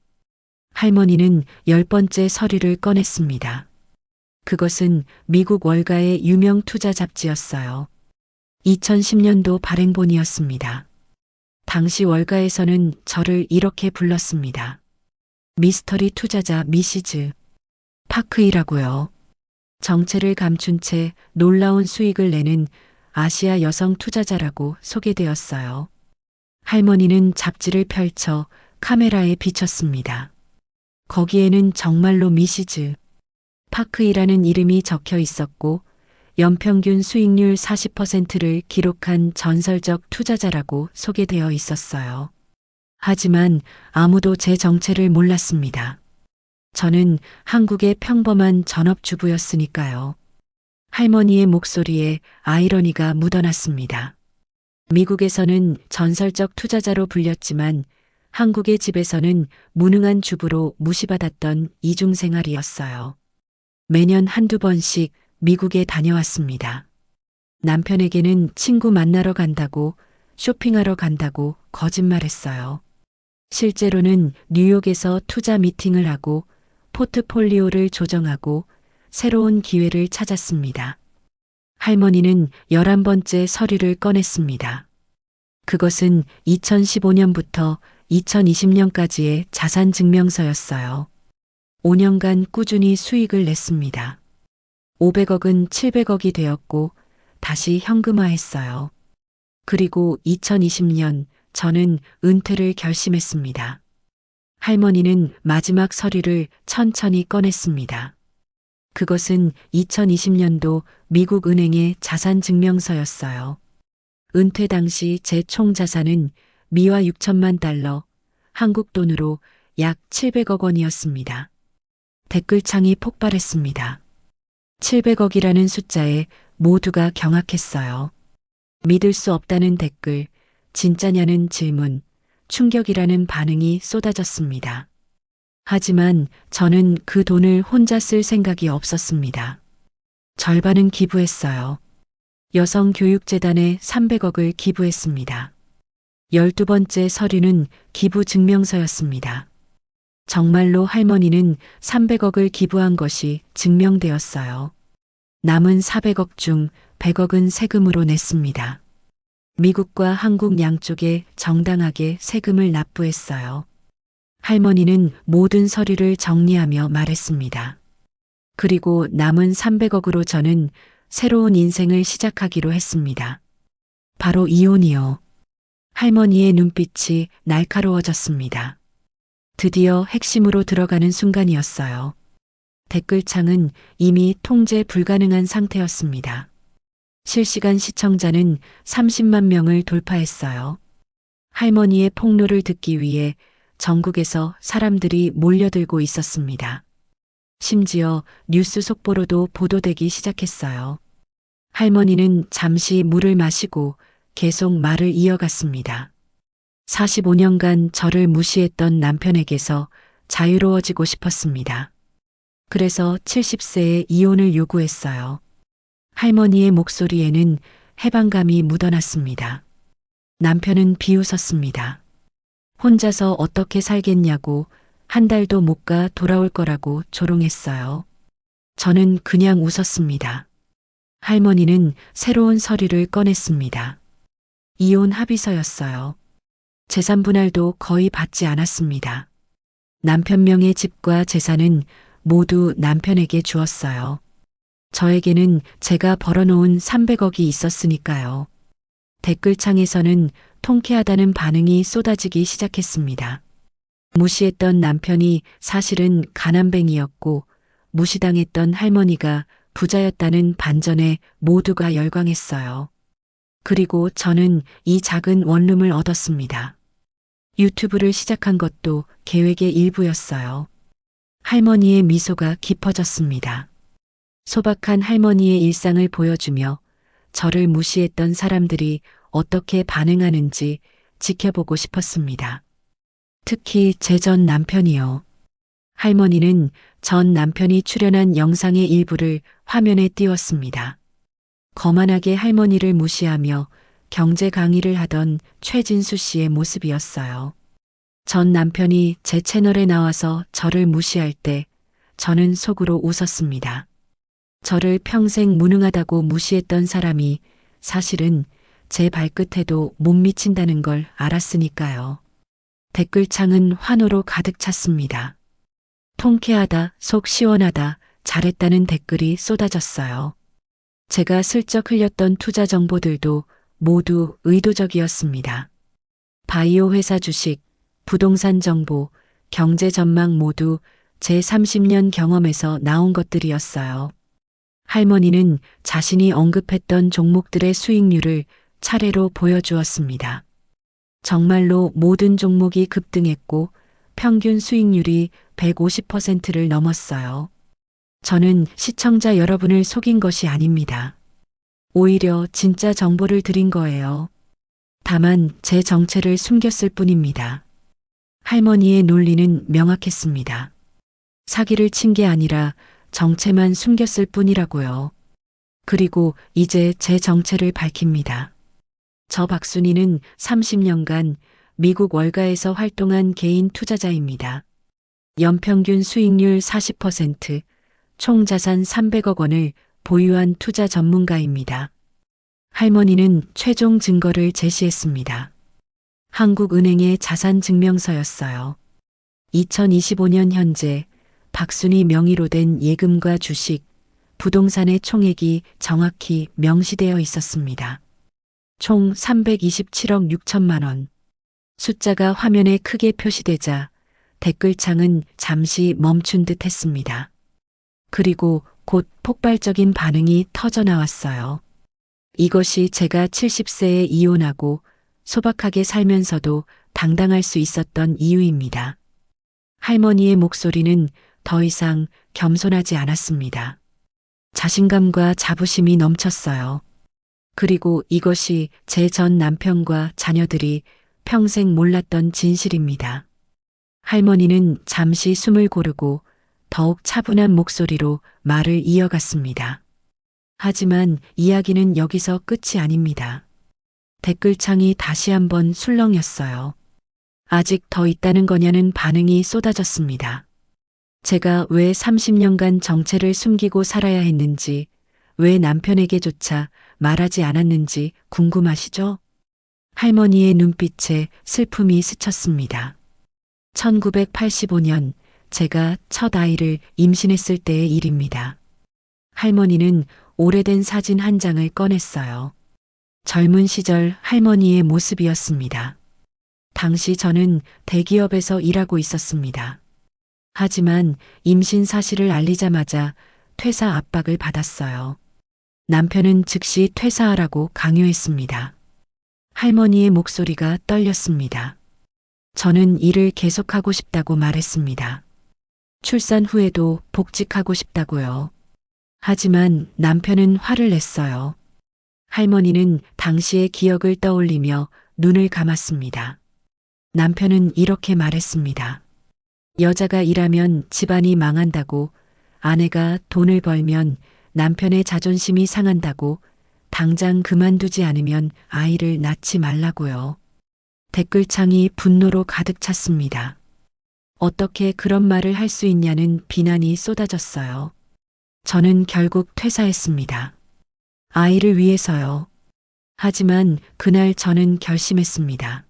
할머니는 열 번째 서류를 꺼냈습니다. 그것은 미국 월가의 유명 투자 잡지였어요. 2010년도 발행본이었습니다. 당시 월가에서는 저를 이렇게 불렀습니다. 미스터리 투자자 미시즈 파크이라고요. 정체를 감춘 채 놀라운 수익을 내는 아시아 여성 투자자라고 소개되었어요. 할머니는 잡지를 펼쳐 카메라에 비쳤습니다. 거기에는 정말로 미시즈 파크이라는 이름이 적혀 있었고 연평균 수익률 40%를 기록한 전설적 투자자라고 소개되어 있었어요. 하지만 아무도 제 정체를 몰랐습니다. 저는 한국의 평범한 전업주부였으니까요. 할머니의 목소리에 아이러니가 묻어났습니다. 미국에서는 전설적 투자자로 불렸지만 한국의 집에서는 무능한 주부로 무시받았던 이중생활이었어요. 매년 한두 번씩 미국에 다녀왔습니다. 남편에게는 친구 만나러 간다고, 쇼핑하러 간다고 거짓말했어요. 실제로는 뉴욕에서 투자 미팅을 하고 포트폴리오를 조정하고 새로운 기회를 찾았습니다. 할머니는 11번째 서류를 꺼냈습니다. 그것은 2015년부터 2020년까지의 자산 증명서였어요. 5년간 꾸준히 수익을 냈습니다. 500억은 700억이 되었고 다시 현금화했어요. 그리고 2020년 저는 은퇴를 결심했습니다. 할머니는 마지막 서류를 천천히 꺼냈습니다. 그것은 2020년도 미국 은행의 자산 증명서였어요. 은퇴 당시 제 총 자산은 미화 6천만 달러, 한국 돈으로 약 700억 원이었습니다. 댓글창이 폭발했습니다. 700억이라는 숫자에 모두가 경악했어요. 믿을 수 없다는 댓글, 진짜냐는 질문, 충격이라는 반응이 쏟아졌습니다. 하지만 저는 그 돈을 혼자 쓸 생각이 없었습니다. 절반은 기부했어요. 여성교육재단에 300억을 기부했습니다. 12번째 서류는 기부 증명서였습니다. 정말로 할머니는 300억을 기부한 것이 증명되었어요. 남은 400억 중 100억은 세금으로 냈습니다. 미국과 한국 양쪽에 정당하게 세금을 납부했어요. 할머니는 모든 서류를 정리하며 말했습니다. 그리고 남은 300억으로 저는 새로운 인생을 시작하기로 했습니다. 바로 이혼이요. 할머니의 눈빛이 날카로워졌습니다. 드디어 핵심으로 들어가는 순간이었어요. 댓글창은 이미 통제 불가능한 상태였습니다. 실시간 시청자는 30만 명을 돌파했어요. 할머니의 폭로를 듣기 위해 전국에서 사람들이 몰려들고 있었습니다. 심지어 뉴스 속보로도 보도되기 시작했어요. 할머니는 잠시 물을 마시고 계속 말을 이어갔습니다. 45년간 저를 무시했던 남편에게서 자유로워지고 싶었습니다. 그래서 70세에 이혼을 요구했어요. 할머니의 목소리에는 해방감이 묻어났습니다. 남편은 비웃었습니다. 혼자서 어떻게 살겠냐고 한 달도 못 가 돌아올 거라고 조롱했어요. 저는 그냥 웃었습니다. 할머니는 새로운 서류를 꺼냈습니다. 이혼 합의서였어요. 재산 분할도 거의 받지 않았습니다. 남편 명의 집과 재산은 모두 남편에게 주었어요. 저에게는 제가 벌어놓은 300억이 있었으니까요. 댓글창에서는 통쾌하다는 반응이 쏟아지기 시작했습니다. 무시했던 남편이 사실은 가난뱅이였고 무시당했던 할머니가 부자였다는 반전에 모두가 열광했어요. 그리고 저는 이 작은 원룸을 얻었습니다. 유튜브를 시작한 것도 계획의 일부였어요. 할머니의 미소가 깊어졌습니다. 소박한 할머니의 일상을 보여주며 저를 무시했던 사람들이 어떻게 반응하는지 지켜보고 싶었습니다. 특히 제 전 남편이요. 할머니는 전 남편이 출연한 영상의 일부를 화면에 띄웠습니다. 거만하게 할머니를 무시하며 경제 강의를 하던 최진수 씨의 모습이었어요. 전 남편이 제 채널에 나와서 저를 무시할 때 저는 속으로 웃었습니다. 저를 평생 무능하다고 무시했던 사람이 사실은 제 발끝에도 못 미친다는 걸 알았으니까요. 댓글창은 환호로 가득 찼습니다. 통쾌하다, 속 시원하다, 잘했다는 댓글이 쏟아졌어요. 제가 슬쩍 흘렸던 투자 정보들도 모두 의도적이었습니다. 바이오 회사 주식, 부동산 정보, 경제 전망 모두 제 30년 경험에서 나온 것들이었어요. 할머니는 자신이 언급했던 종목들의 수익률을 차례로 보여주었습니다. 정말로 모든 종목이 급등했고 평균 수익률이 150%를 넘었어요. 저는 시청자 여러분을 속인 것이 아닙니다. 오히려 진짜 정보를 드린 거예요. 다만 제 정체를 숨겼을 뿐입니다. 할머니의 논리는 명확했습니다. 사기를 친 게 아니라 정체만 숨겼을 뿐이라고요. 그리고 이제 제 정체를 밝힙니다. 저 박순희는 30년간 미국 월가에서 활동한 개인 투자자입니다. 연평균 수익률 40%, 총 자산 300억 원을 보유한 투자 전문가입니다. 할머니는 최종 증거를 제시했습니다. 한국은행의 자산 증명서였어요. 2025년 현재 박순희 명의로 된 예금과 주식, 부동산의 총액이 정확히 명시되어 있었습니다. 총 327억 6천만 원. 숫자가 화면에 크게 표시되자 댓글창은 잠시 멈춘 듯 했습니다. 그리고 곧 폭발적인 반응이 터져 나왔어요. 이것이 제가 70세에 이혼하고 소박하게 살면서도 당당할 수 있었던 이유입니다. 할머니의 목소리는 더 이상 겸손하지 않았습니다. 자신감과 자부심이 넘쳤어요. 그리고 이것이 제 전 남편과 자녀들이 평생 몰랐던 진실입니다. 할머니는 잠시 숨을 고르고 더욱 차분한 목소리로 말을 이어갔습니다. 하지만 이야기는 여기서 끝이 아닙니다. 댓글창이 다시 한번 술렁였어요. 아직 더 있다는 거냐는 반응이 쏟아졌습니다. 제가 왜 30년간 정체를 숨기고 살아야 했는지, 왜 남편에게조차 말하지 않았는지 궁금하시죠? 할머니의 눈빛에 슬픔이 스쳤습니다. 1985년 제가 첫 아이를 임신했을 때의 일입니다. 할머니는 오래된 사진 한 장을 꺼냈어요. 젊은 시절 할머니의 모습이었습니다. 당시 저는 대기업에서 일하고 있었습니다. 하지만 임신 사실을 알리자마자 퇴사 압박을 받았어요. 남편은 즉시 퇴사하라고 강요했습니다. 할머니의 목소리가 떨렸습니다. 저는 일을 계속하고 싶다고 말했습니다. 출산 후에도 복직하고 싶다고요. 하지만 남편은 화를 냈어요. 할머니는 당시의 기억을 떠올리며 눈을 감았습니다. 남편은 이렇게 말했습니다. 여자가 일하면 집안이 망한다고, 아내가 돈을 벌면 남편의 자존심이 상한다고, 당장 그만두지 않으면 아이를 낳지 말라고요. 댓글창이 분노로 가득 찼습니다. 어떻게 그런 말을 할 수 있냐는 비난이 쏟아졌어요. 저는 결국 퇴사했습니다. 아이를 위해서요. 하지만 그날 저는 결심했습니다.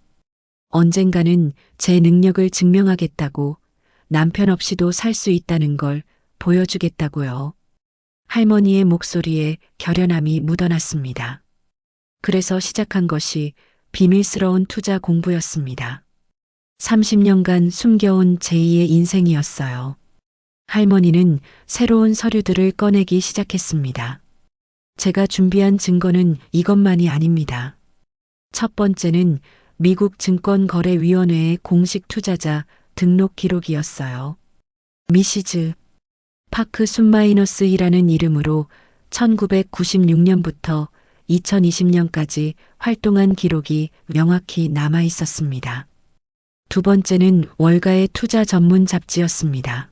언젠가는 제 능력을 증명하겠다고, 남편 없이도 살 수 있다는 걸 보여주겠다고요. 할머니의 목소리에 결연함이 묻어났습니다. 그래서 시작한 것이 비밀스러운 투자 공부였습니다. 30년간 숨겨온 제2의 인생이었어요. 할머니는 새로운 서류들을 꺼내기 시작했습니다. 제가 준비한 증거는 이것만이 아닙니다. 첫 번째는 미국 증권거래위원회의 공식 투자자 등록 기록이었어요. 미시즈 파크 순마이너스이라는 이름으로 1996년부터 2020년까지 활동한 기록이 명확히 남아 있었습니다. 두 번째는 월가의 투자 전문 잡지였습니다.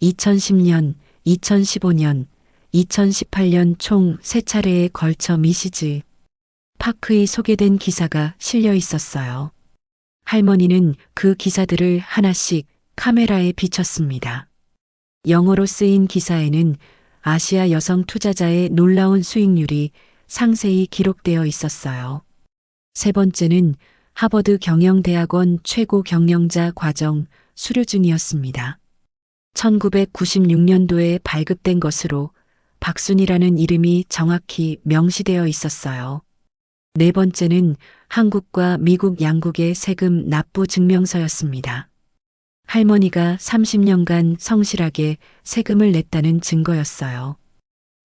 2010년, 2015년, 2018년 총 3차례에 걸쳐 미시즈 파크의 소개된 기사가 실려 있었어요. 할머니는 그 기사들을 하나씩 카메라에 비췄습니다. 영어로 쓰인 기사에는 아시아 여성 투자자의 놀라운 수익률이 상세히 기록되어 있었어요. 세 번째는 하버드 경영대학원 최고 경영자 과정 수료 중이었습니다. 1996년도에 발급된 것으로 박순이라는 이름이 정확히 명시되어 있었어요. 네 번째는 한국과 미국 양국의 세금 납부 증명서였습니다. 할머니가 30년간 성실하게 세금을 냈다는 증거였어요.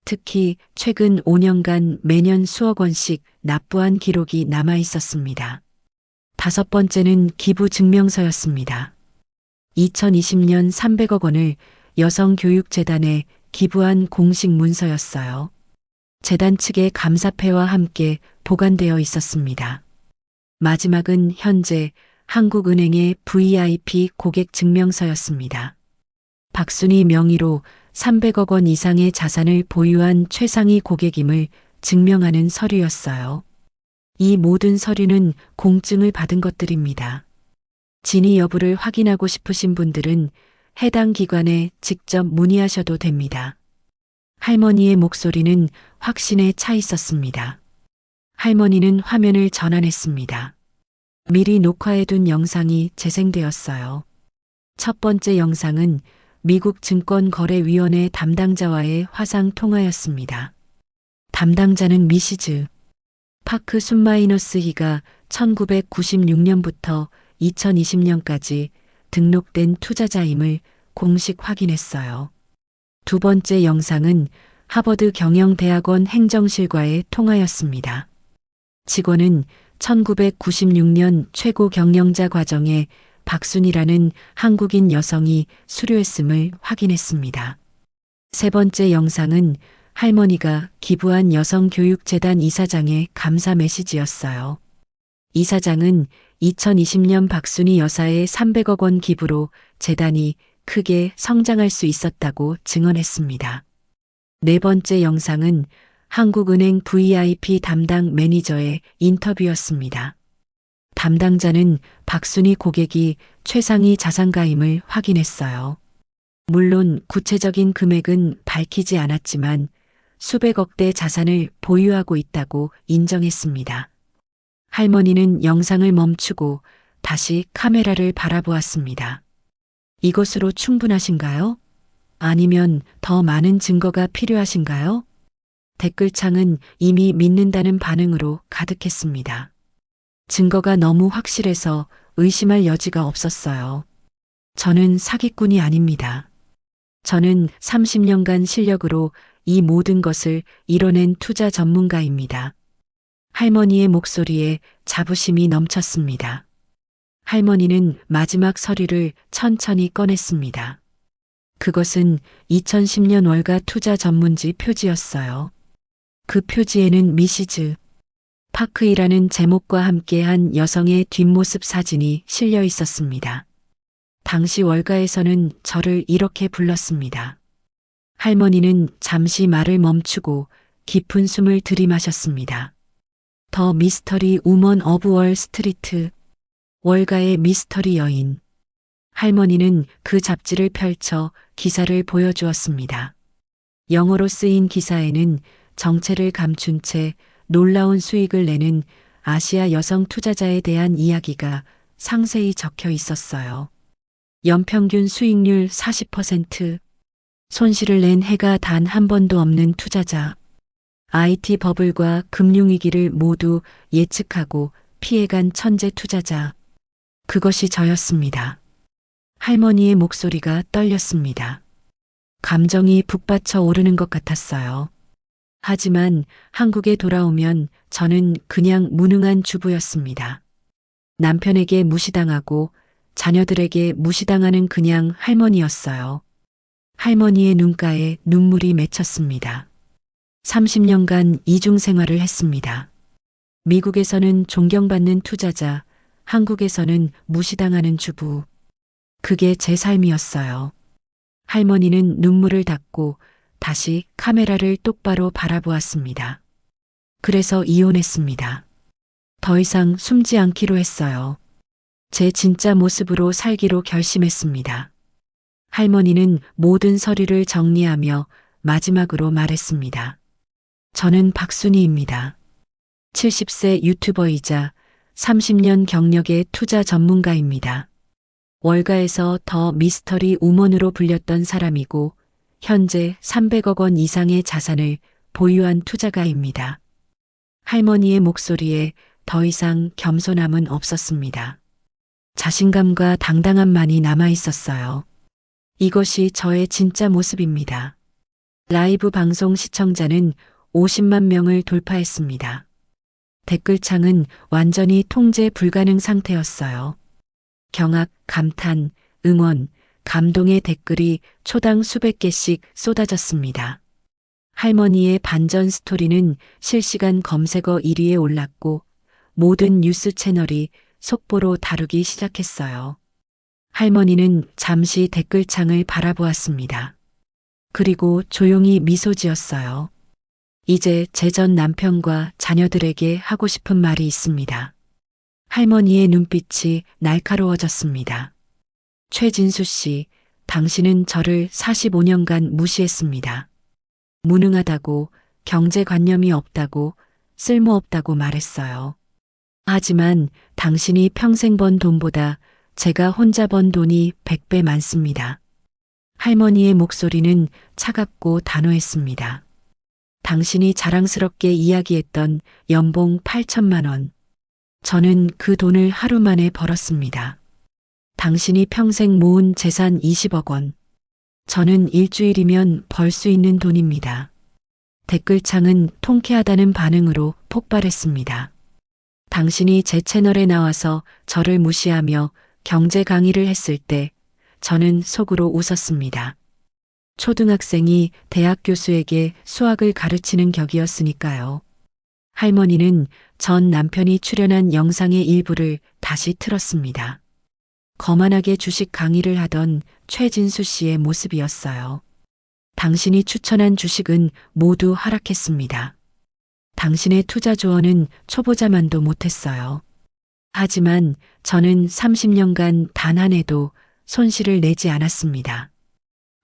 특히 최근 5년간 매년 수억 원씩 납부한 기록이 남아 있었습니다. 다섯 번째는 기부 증명서였습니다. 2020년 300억 원을 여성교육재단에 기부한 공식 문서였어요. 재단 측의 감사패와 함께 보관되어 있었습니다. 마지막은 현재 한국은행의 VIP 고객 증명서였습니다. 박순희 명의로 300억 원 이상의 자산을 보유한 최상위 고객임을 증명하는 서류였어요. 이 모든 서류는 공증을 받은 것들입니다. 진위 여부를 확인하고 싶으신 분들은 해당 기관에 직접 문의하셔도 됩니다. 할머니의 목소리는 확신에 차 있었습니다. 할머니는 화면을 전환했습니다. 미리 녹화해둔 영상이 재생되었어요. 첫 번째 영상은 미국 증권거래위원회 담당자와의 화상 통화였습니다. 담당자는 미시즈 파크 순마이너스희가 1996년부터 2020년까지 등록된 투자자임을 공식 확인했어요. 두 번째 영상은 하버드 경영대학원 행정실과의 통화였습니다. 직원은 1996년 최고 경영자 과정에 박순이라는 한국인 여성이 수료했음을 확인했습니다. 세 번째 영상은 할머니가 기부한 여성교육재단 이사장의 감사 메시지였어요. 이사장은 2020년 박순이 여사의 300억 원 기부로 재단이 크게 성장할 수 있었다고 증언했습니다. 네 번째 영상은 한국은행 VIP 담당 매니저의 인터뷰였습니다. 담당자는 박순이 고객이 최상위 자산가임을 확인했어요. 물론 구체적인 금액은 밝히지 않았지만 수백억 대 자산을 보유하고 있다고 인정했습니다. 할머니는 영상을 멈추고 다시 카메라를 바라보았습니다. 이것으로 충분하신가요? 아니면 더 많은 증거가 필요하신가요? 댓글창은 이미 믿는다는 반응으로 가득했습니다. 증거가 너무 확실해서 의심할 여지가 없었어요. 저는 사기꾼이 아닙니다. 저는 30년간 실력으로 이 모든 것을 이뤄낸 투자 전문가입니다. 할머니의 목소리에 자부심이 넘쳤습니다. 할머니는 마지막 서류를 천천히 꺼냈습니다. 그것은 2010년 월가 투자 전문지 표지였어요. 그 표지에는 미시즈 파크이라는 제목과 함께한 여성의 뒷모습 사진이 실려 있었습니다. 당시 월가에서는 저를 이렇게 불렀습니다. 할머니는 잠시 말을 멈추고 깊은 숨을 들이마셨습니다. 더 미스터리 우먼 오브 월 스트리트, 월가의 미스터리 여인. 할머니는 그 잡지를 펼쳐 기사를 보여주었습니다. 영어로 쓰인 기사에는 정체를 감춘 채 놀라운 수익을 내는 아시아 여성 투자자에 대한 이야기가 상세히 적혀 있었어요. 연평균 수익률 40%, 손실을 낸 해가 단 한 번도 없는 투자자, IT 버블과 금융위기를 모두 예측하고 피해간 천재 투자자. 그것이 저였습니다. 할머니의 목소리가 떨렸습니다. 감정이 북받쳐 오르는 것 같았어요. 하지만 한국에 돌아오면 저는 그냥 무능한 주부였습니다. 남편에게 무시당하고 자녀들에게 무시당하는 그냥 할머니였어요. 할머니의 눈가에 눈물이 맺혔습니다. 30년간 이중 생활을 했습니다. 미국에서는 존경받는 투자자, 한국에서는 무시당하는 주부. 그게 제 삶이었어요. 할머니는 눈물을 닦고 다시 카메라를 똑바로 바라보았습니다. 그래서 이혼했습니다. 더 이상 숨지 않기로 했어요. 제 진짜 모습으로 살기로 결심했습니다. 할머니는 모든 서류를 정리하며 마지막으로 말했습니다. 저는 박순희입니다. 70세 유튜버이자 30년 경력의 투자 전문가입니다. 월가에서 더 미스터리 우먼으로 불렸던 사람이고 현재 300억 원 이상의 자산을 보유한 투자가입니다. 할머니의 목소리에 더 이상 겸손함은 없었습니다. 자신감과 당당함만이 남아 있었어요. 이것이 저의 진짜 모습입니다. 라이브 방송 시청자는 50만 명을 돌파했습니다. 댓글창은 완전히 통제 불가능 상태였어요. 경악, 감탄, 응원, 감동의 댓글이 초당 수백 개씩 쏟아졌습니다. 할머니의 반전 스토리는 실시간 검색어 1위에 올랐고 모든 뉴스 채널이 속보로 다루기 시작했어요. 할머니는 잠시 댓글창을 바라보았습니다. 그리고 조용히 미소 지었어요. 이제 제 전 남편과 자녀들에게 하고 싶은 말이 있습니다. 할머니의 눈빛이 날카로워졌습니다. 최진수 씨, 당신은 저를 45년간 무시했습니다. 무능하다고, 경제관념이 없다고, 쓸모없다고 말했어요. 하지만 당신이 평생 번 돈보다 제가 혼자 번 돈이 100배 많습니다. 할머니의 목소리는 차갑고 단호했습니다. 당신이 자랑스럽게 이야기했던 연봉 8천만 원. 저는 그 돈을 하루 만에 벌었습니다. 당신이 평생 모은 재산 20억 원. 저는 일주일이면 벌 수 있는 돈입니다. 댓글창은 통쾌하다는 반응으로 폭발했습니다. 당신이 제 채널에 나와서 저를 무시하며 경제 강의를 했을 때 저는 속으로 웃었습니다. 초등학생이 대학 교수에게 수학을 가르치는 격이었으니까요. 할머니는 전 남편이 출연한 영상의 일부를 다시 틀었습니다. 거만하게 주식 강의를 하던 최진수 씨의 모습이었어요. 당신이 추천한 주식은 모두 하락했습니다. 당신의 투자 조언은 초보자만도 못했어요. 하지만 저는 30년간 단 한 해도 손실을 내지 않았습니다.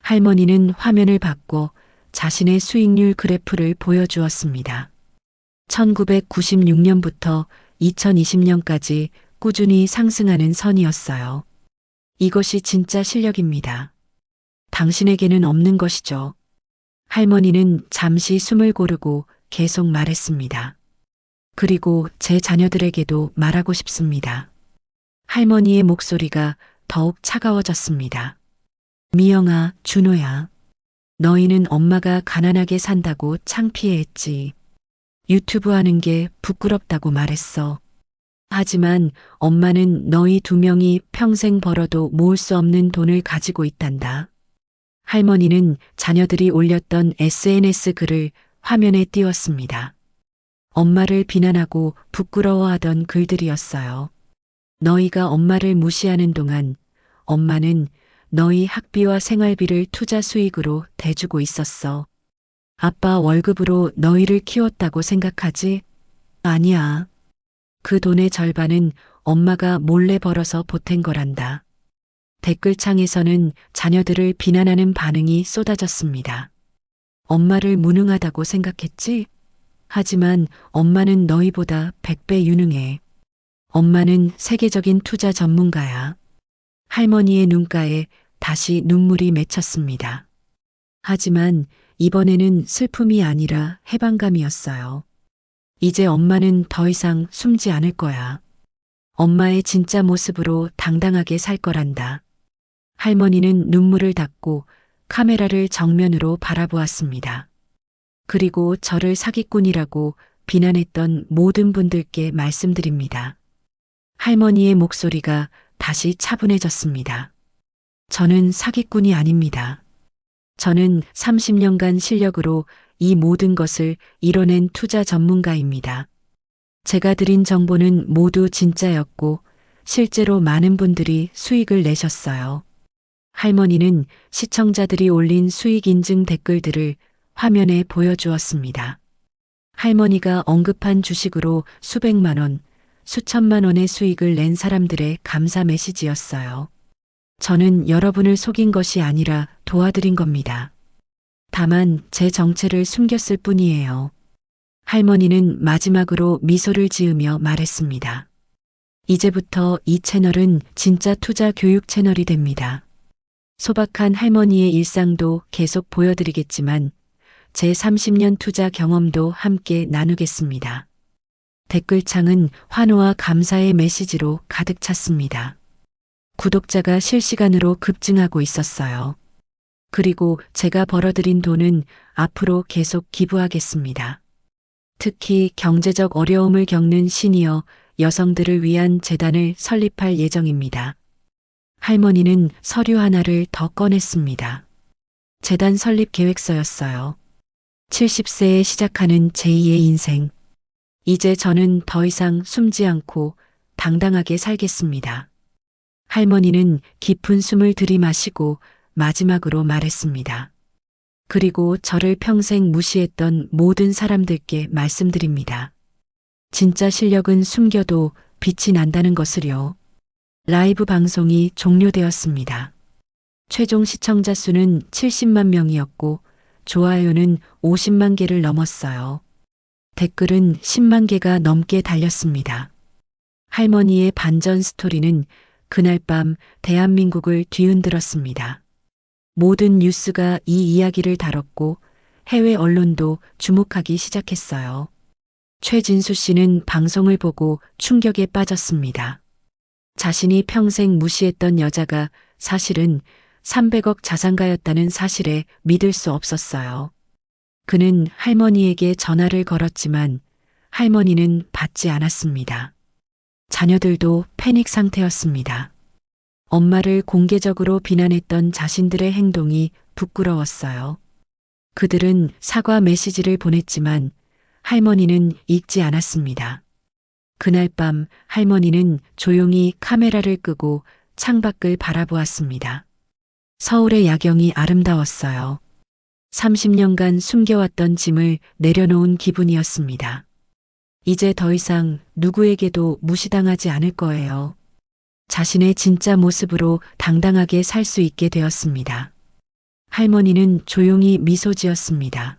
할머니는 화면을 바꿔 자신의 수익률 그래프를 보여주었습니다. 1996년부터 2020년까지 꾸준히 상승하는 선이었어요. 이것이 진짜 실력입니다. 당신에게는 없는 것이죠. 할머니는 잠시 숨을 고르고 계속 말했습니다. 그리고 제 자녀들에게도 말하고 싶습니다. 할머니의 목소리가 더욱 차가워졌습니다. 미영아, 준호야. 너희는 엄마가 가난하게 산다고 창피해했지. 유튜브 하는 게 부끄럽다고 말했어. 하지만 엄마는 너희 두 명이 평생 벌어도 모을 수 없는 돈을 가지고 있단다. 할머니는 자녀들이 올렸던 SNS 글을 화면에 띄웠습니다. 엄마를 비난하고 부끄러워하던 글들이었어요. 너희가 엄마를 무시하는 동안 엄마는 너희 학비와 생활비를 투자 수익으로 대주고 있었어. 아빠 월급으로 너희를 키웠다고 생각하지? 아니야. 그 돈의 절반은 엄마가 몰래 벌어서 보탠 거란다. 댓글창에서는 자녀들을 비난하는 반응이 쏟아졌습니다. 엄마를 무능하다고 생각했지? 하지만 엄마는 너희보다 100배 유능해. 엄마는 세계적인 투자 전문가야. 할머니의 눈가에 다시 눈물이 맺혔습니다. 하지만 이번에는 슬픔이 아니라 해방감이었어요. 이제 엄마는 더 이상 숨지 않을 거야. 엄마의 진짜 모습으로 당당하게 살 거란다. 할머니는 눈물을 닦고 카메라를 정면으로 바라보았습니다. 그리고 저를 사기꾼이라고 비난했던 모든 분들께 말씀드립니다. 할머니의 목소리가 다시 차분해졌습니다. 저는 사기꾼이 아닙니다. 저는 30년간 실력으로 이 모든 것을 이뤄낸 투자 전문가입니다. 제가 드린 정보는 모두 진짜였고 실제로 많은 분들이 수익을 내셨어요. 할머니는 시청자들이 올린 수익 인증 댓글들을 화면에 보여주었습니다. 할머니가 언급한 주식으로 수백만 원, 수천만 원의 수익을 낸 사람들의 감사 메시지였어요. 저는 여러분을 속인 것이 아니라 도와드린 겁니다. 다만 제 정체를 숨겼을 뿐이에요. 할머니는 마지막으로 미소를 지으며 말했습니다. 이제부터 이 채널은 진짜 투자 교육 채널이 됩니다. 소박한 할머니의 일상도 계속 보여드리겠지만 제 30년 투자 경험도 함께 나누겠습니다. 댓글창은 환호와 감사의 메시지로 가득 찼습니다. 구독자가 실시간으로 급증하고 있었어요. 그리고 제가 벌어들인 돈은 앞으로 계속 기부하겠습니다. 특히 경제적 어려움을 겪는 시니어 여성들을 위한 재단을 설립할 예정입니다. 할머니는 서류 하나를 더 꺼냈습니다. 재단 설립 계획서였어요. 70세에 시작하는 제2의 인생. 이제 저는 더 이상 숨지 않고 당당하게 살겠습니다. 할머니는 깊은 숨을 들이마시고 마지막으로 말했습니다. 그리고 저를 평생 무시했던 모든 사람들께 말씀드립니다. 진짜 실력은 숨겨도 빛이 난다는 것을요. 라이브 방송이 종료되었습니다. 최종 시청자 수는 70만 명이었고 좋아요는 50만 개를 넘었어요. 댓글은 10만 개가 넘게 달렸습니다. 할머니의 반전 스토리는 그날 밤 대한민국을 뒤흔들었습니다. 모든 뉴스가 이 이야기를 다뤘고 해외 언론도 주목하기 시작했어요. 최진수 씨는 방송을 보고 충격에 빠졌습니다. 자신이 평생 무시했던 여자가 사실은 300억 자산가였다는 사실에 믿을 수 없었어요. 그는 할머니에게 전화를 걸었지만 할머니는 받지 않았습니다. 자녀들도 패닉 상태였습니다. 엄마를 공개적으로 비난했던 자신들의 행동이 부끄러웠어요. 그들은 사과 메시지를 보냈지만 할머니는 읽지 않았습니다. 그날 밤 할머니는 조용히 카메라를 끄고 창밖을 바라보았습니다. 서울의 야경이 아름다웠어요. 30년간 숨겨왔던 짐을 내려놓은 기분이었습니다. 이제 더 이상 누구에게도 무시당하지 않을 거예요. 자신의 진짜 모습으로 당당하게 살 수 있게 되었습니다. 할머니는 조용히 미소 지었습니다.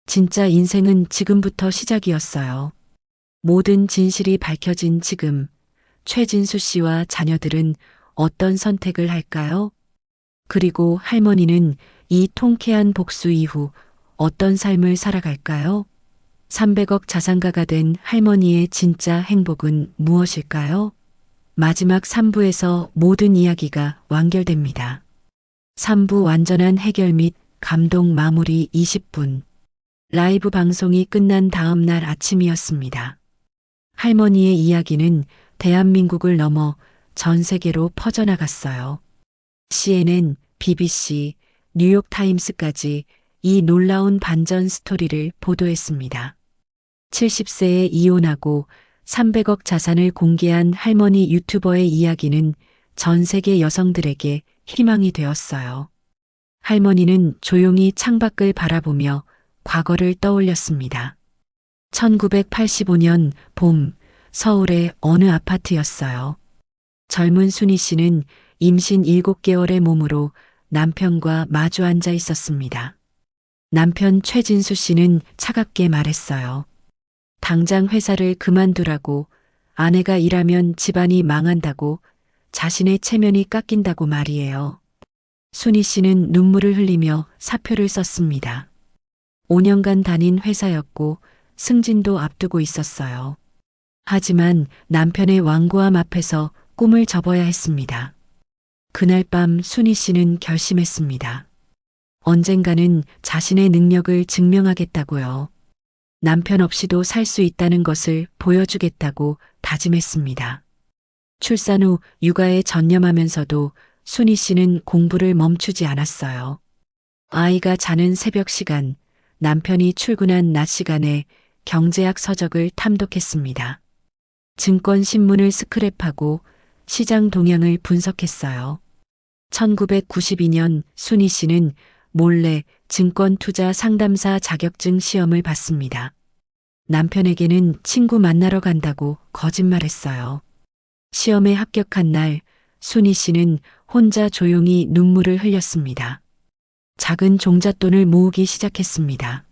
진짜 인생은 지금부터 시작이었어요. 모든 진실이 밝혀진 지금, 최진수 씨와 자녀들은 어떤 선택을 할까요? 그리고 할머니는 이 통쾌한 복수 이후 어떤 삶을 살아갈까요? 300억 자산가가 된 할머니의 진짜 행복은 무엇일까요? 마지막 3부에서 모든 이야기가 완결됩니다. 3부 완전한 해결 및 감동 마무리 20분. 라이브 방송이 끝난 다음 날 아침이었습니다. 할머니의 이야기는 대한민국을 넘어 전 세계로 퍼져나갔어요. CNN, BBC, 뉴욕타임스까지 이 놀라운 반전 스토리를 보도했습니다. 70세에 이혼하고 300억 자산을 공개한 할머니 유튜버의 이야기는 전 세계 여성들에게 희망이 되었어요. 할머니는 조용히 창밖을 바라보며 과거를 떠올렸습니다. 1985년 봄 서울의 어느 아파트였어요. 젊은 순희 씨는 임신 7개월의 몸으로 남편과 마주 앉아 있었습니다. 남편 최진수 씨는 차갑게 말했어요. 당장 회사를 그만두라고, 아내가 일하면 집안이 망한다고, 자신의 체면이 깎인다고 말이에요. 순희 씨는 눈물을 흘리며 사표를 썼습니다. 5년간 다닌 회사였고 승진도 앞두고 있었어요. 하지만 남편의 완고함 앞에서 꿈을 접어야 했습니다. 그날 밤 순희 씨는 결심했습니다. 언젠가는 자신의 능력을 증명하겠다고요. 남편 없이도 살 수 있다는 것을 보여주겠다고 다짐했습니다. 출산 후 육아에 전념하면서도 순희 씨는 공부를 멈추지 않았어요. 아이가 자는 새벽 시간, 남편이 출근한 낮 시간에 경제학 서적을 탐독했습니다. 증권 신문을 스크랩하고 시장 동향을 분석했어요. 1992년 순희 씨는 몰래 증권 투자 상담사 자격증 시험을 봤습니다. 남편에게는 친구 만나러 간다고 거짓말했어요. 시험에 합격한 날 순희 씨는 혼자 조용히 눈물을 흘렸습니다. 작은 종잣돈을 모으기 시작했습니다.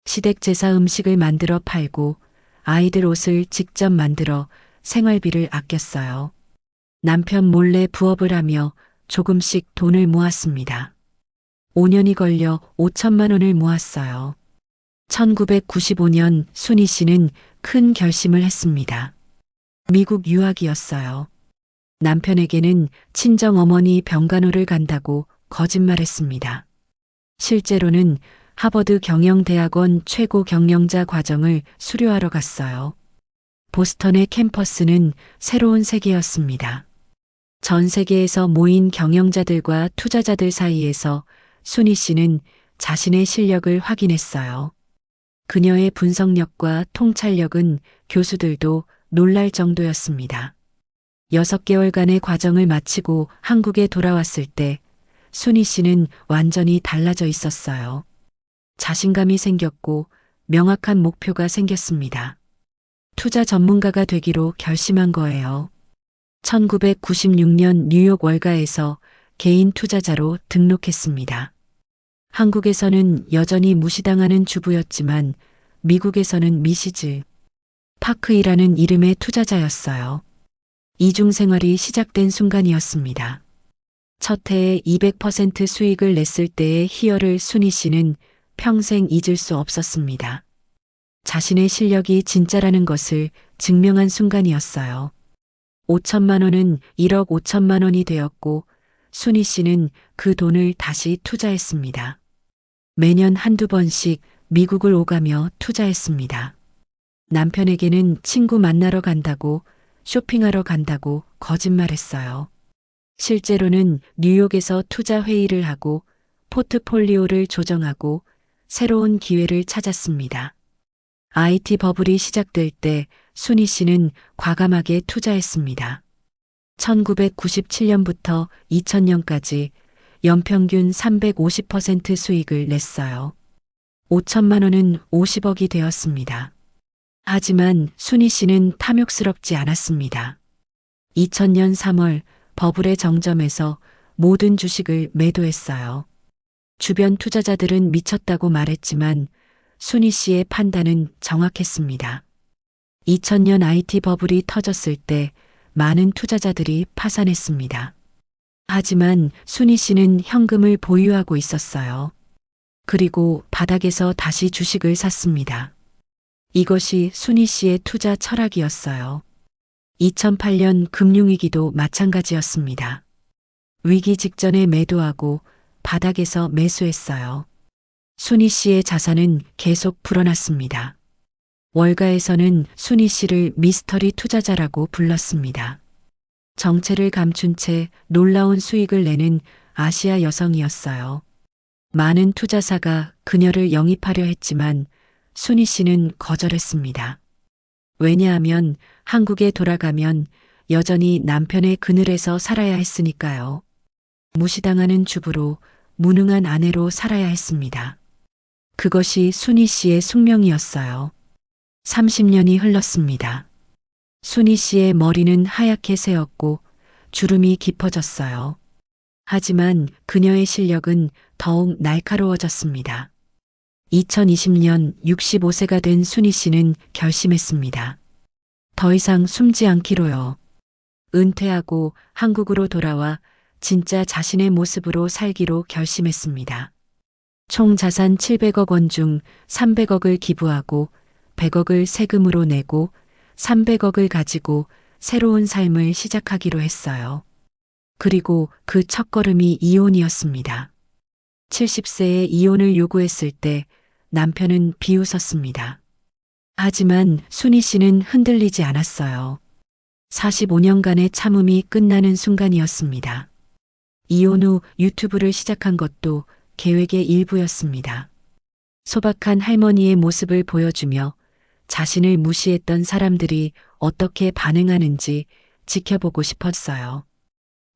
시댁 제사 음식을 만들어 팔고 아이들 옷을 직접 만들어 생활비를 아꼈어요. 남편 몰래 부업을 하며 조금씩 돈을 모았습니다. 5년이 걸려 5천만 원을 모았어요. 1995년 순희 씨는 큰 결심을 했습니다. 미국 유학이었어요. 남편에게는 친정 어머니 병간호를 간다고 거짓말했습니다. 실제로는 하버드 경영대학원 최고 경영자 과정을 수료하러 갔어요. 보스턴의 캠퍼스는 새로운 세계였습니다. 전 세계에서 모인 경영자들과 투자자들 사이에서 순희 씨는 자신의 실력을 확인했어요. 그녀의 분석력과 통찰력은 교수들도 놀랄 정도였습니다. 6개월간의 과정을 마치고 한국에 돌아왔을 때 순희 씨는 완전히 달라져 있었어요. 자신감이 생겼고 명확한 목표가 생겼습니다. 투자 전문가가 되기로 결심한 거예요. 1996년 뉴욕 월가에서 개인 투자자로 등록했습니다. 한국에서는 여전히 무시당하는 주부였지만 미국에서는 미시즈 파크이라는 이름의 투자자였어요. 이중 생활이 시작된 순간이었습니다. 첫 해에 200% 수익을 냈을 때의 희열을 순희 씨는 평생 잊을 수 없었습니다. 자신의 실력이 진짜라는 것을 증명한 순간이었어요. 5천만 원은 1억 5천만 원이 되었고 순희 씨는 그 돈을 다시 투자했습니다. 매년 한두 번씩 미국을 오가며 투자했습니다. 남편에게는 친구 만나러 간다고 쇼핑하러 간다고 거짓말했어요. 실제로는 뉴욕에서 투자 회의를 하고 포트폴리오를 조정하고 새로운 기회를 찾았습니다. IT 버블이 시작될 때 순희 씨는 과감하게 투자했습니다. 1997년부터 2000년까지 연평균 350% 수익을 냈어요. 5천만 원은 50억이 되었습니다. 하지만 순희 씨는 탐욕스럽지 않았습니다. 2000년 3월 버블의 정점에서 모든 주식을 매도했어요. 주변 투자자들은 미쳤다고 말했지만 순희 씨의 판단은 정확했습니다. 2000년 IT 버블이 터졌을 때 많은 투자자들이 파산했습니다. 하지만 순희 씨는 현금을 보유하고 있었어요. 그리고 바닥에서 다시 주식을 샀습니다. 이것이 순희 씨의 투자 철학이었어요. 2008년 금융위기도 마찬가지였습니다. 위기 직전에 매도하고 바닥에서 매수했어요. 순희 씨의 자산은 계속 불어났습니다. 월가에서는 순희 씨를 미스터리 투자자라고 불렀습니다. 정체를 감춘 채 놀라운 수익을 내는 아시아 여성이었어요. 많은 투자사가 그녀를 영입하려 했지만 순희 씨는 거절했습니다. 왜냐하면 한국에 돌아가면 여전히 남편의 그늘에서 살아야 했으니까요. 무시당하는 주부로 무능한 아내로 살아야 했습니다. 그것이 순희 씨의 숙명이었어요. 30년이 흘렀습니다. 순희 씨의 머리는 하얗게 새었고 주름이 깊어졌어요. 하지만 그녀의 실력은 더욱 날카로워졌습니다. 2020년 65세가 된 순희 씨는 결심했습니다. 더 이상 숨지 않기로요. 은퇴하고 한국으로 돌아와 진짜 자신의 모습으로 살기로 결심했습니다. 총 자산 700억 원 중 300억을 기부하고 100억을 세금으로 내고 300억을 가지고 새로운 삶을 시작하기로 했어요. 그리고 그 첫걸음이 이혼이었습니다. 70세에 이혼을 요구했을 때 남편은 비웃었습니다. 하지만 순희 씨는 흔들리지 않았어요. 45년간의 참음이 끝나는 순간이었습니다. 이혼 후 유튜브를 시작한 것도 계획의 일부였습니다. 소박한 할머니의 모습을 보여주며 자신을 무시했던 사람들이 어떻게 반응하는지 지켜보고 싶었어요.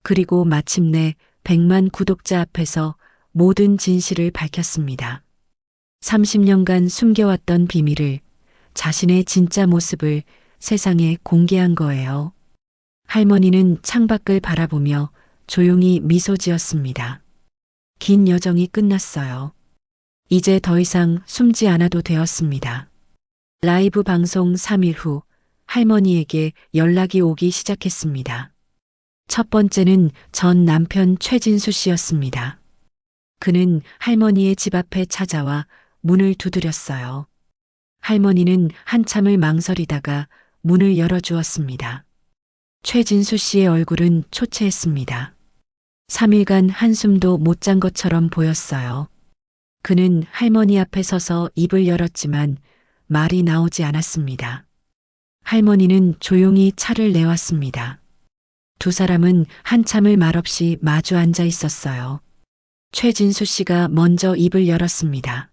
그리고 마침내 100만 구독자 앞에서 모든 진실을 밝혔습니다. 30년간 숨겨왔던 비밀을, 자신의 진짜 모습을 세상에 공개한 거예요. 할머니는 창밖을 바라보며 조용히 미소 지었습니다. 긴 여정이 끝났어요. 이제 더 이상 숨지 않아도 되었습니다. 라이브 방송 3일 후 할머니에게 연락이 오기 시작했습니다. 첫 번째는 전 남편 최진수 씨였습니다. 그는 할머니의 집 앞에 찾아와 문을 두드렸어요. 할머니는 한참을 망설이다가 문을 열어주었습니다. 최진수 씨의 얼굴은 초췌했습니다. 3일간 한숨도 못 잔 것처럼 보였어요. 그는 할머니 앞에 서서 입을 열었지만 말이 나오지 않았습니다. 할머니는 조용히 차를 내왔습니다. 두 사람은 한참을 말없이 마주 앉아 있었어요. 최진수 씨가 먼저 입을 열었습니다.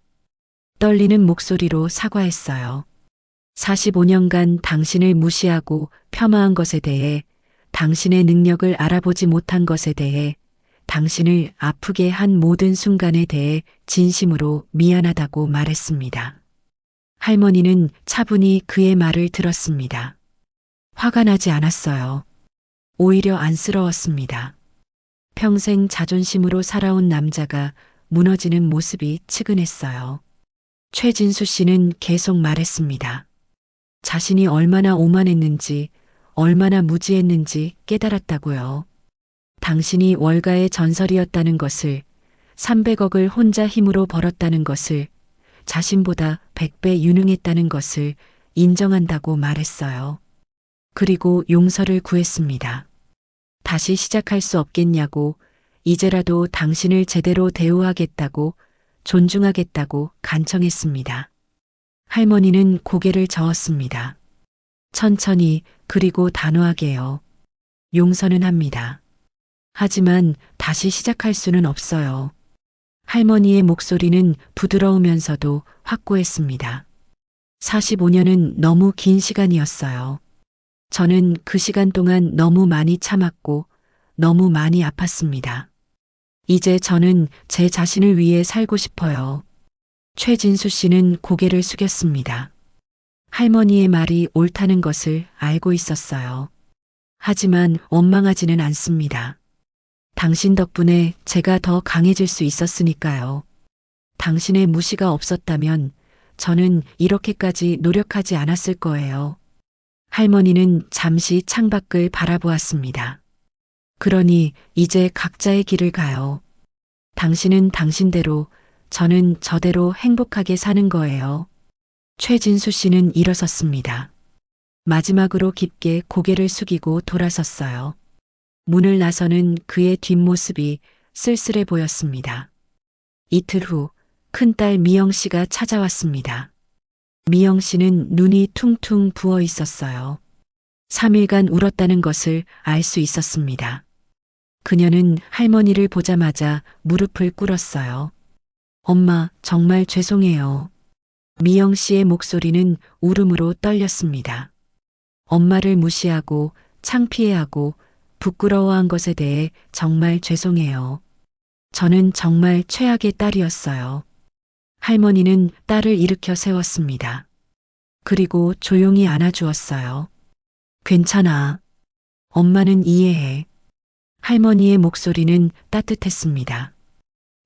떨리는 목소리로 사과했어요. 45년간 당신을 무시하고 폄하한 것에 대해, 당신의 능력을 알아보지 못한 것에 대해, 당신을 아프게 한 모든 순간에 대해 진심으로 미안하다고 말했습니다. 할머니는 차분히 그의 말을 들었습니다. 화가 나지 않았어요. 오히려 안쓰러웠습니다. 평생 자존심으로 살아온 남자가 무너지는 모습이 측은했어요. 최진수 씨는 계속 말했습니다. 자신이 얼마나 오만했는지, 얼마나 무지했는지 깨달았다고요. 당신이 월가의 전설이었다는 것을, 300억을 혼자 힘으로 벌었다는 것을, 자신보다 100배 유능했다는 것을 인정한다고 말했어요. 그리고 용서를 구했습니다. 다시 시작할 수 없겠냐고, 이제라도 당신을 제대로 대우하겠다고, 존중하겠다고 간청했습니다. 할머니는 고개를 저었습니다. 천천히, 그리고 단호하게요. 용서는 합니다. 하지만 다시 시작할 수는 없어요. 할머니의 목소리는 부드러우면서도 확고했습니다. 45년은 너무 긴 시간이었어요. 저는 그 시간 동안 너무 많이 참았고 너무 많이 아팠습니다. 이제 저는 제 자신을 위해 살고 싶어요. 최진수 씨는 고개를 숙였습니다. 할머니의 말이 옳다는 것을 알고 있었어요. 하지만 원망하지는 않습니다. 당신 덕분에 제가 더 강해질 수 있었으니까요. 당신의 무시가 없었다면 저는 이렇게까지 노력하지 않았을 거예요. 할머니는 잠시 창밖을 바라보았습니다. 그러니 이제 각자의 길을 가요. 당신은 당신대로, 저는 저대로 행복하게 사는 거예요. 최진수 씨는 일어섰습니다. 마지막으로 깊게 고개를 숙이고 돌아섰어요. 문을 나서는 그의 뒷모습이 쓸쓸해 보였습니다. 이틀 후 큰딸 미영 씨가 찾아왔습니다. 미영 씨는 눈이 퉁퉁 부어 있었어요. 3일간 울었다는 것을 알 수 있었습니다. 그녀는 할머니를 보자마자 무릎을 꿇었어요. 엄마, 정말 죄송해요. 미영 씨의 목소리는 울음으로 떨렸습니다. 엄마를 무시하고 창피해하고 부끄러워한 것에 대해 정말 죄송해요. 저는 정말 최악의 딸이었어요. 할머니는 딸을 일으켜 세웠습니다. 그리고 조용히 안아주었어요. 괜찮아. 엄마는 이해해. 할머니의 목소리는 따뜻했습니다.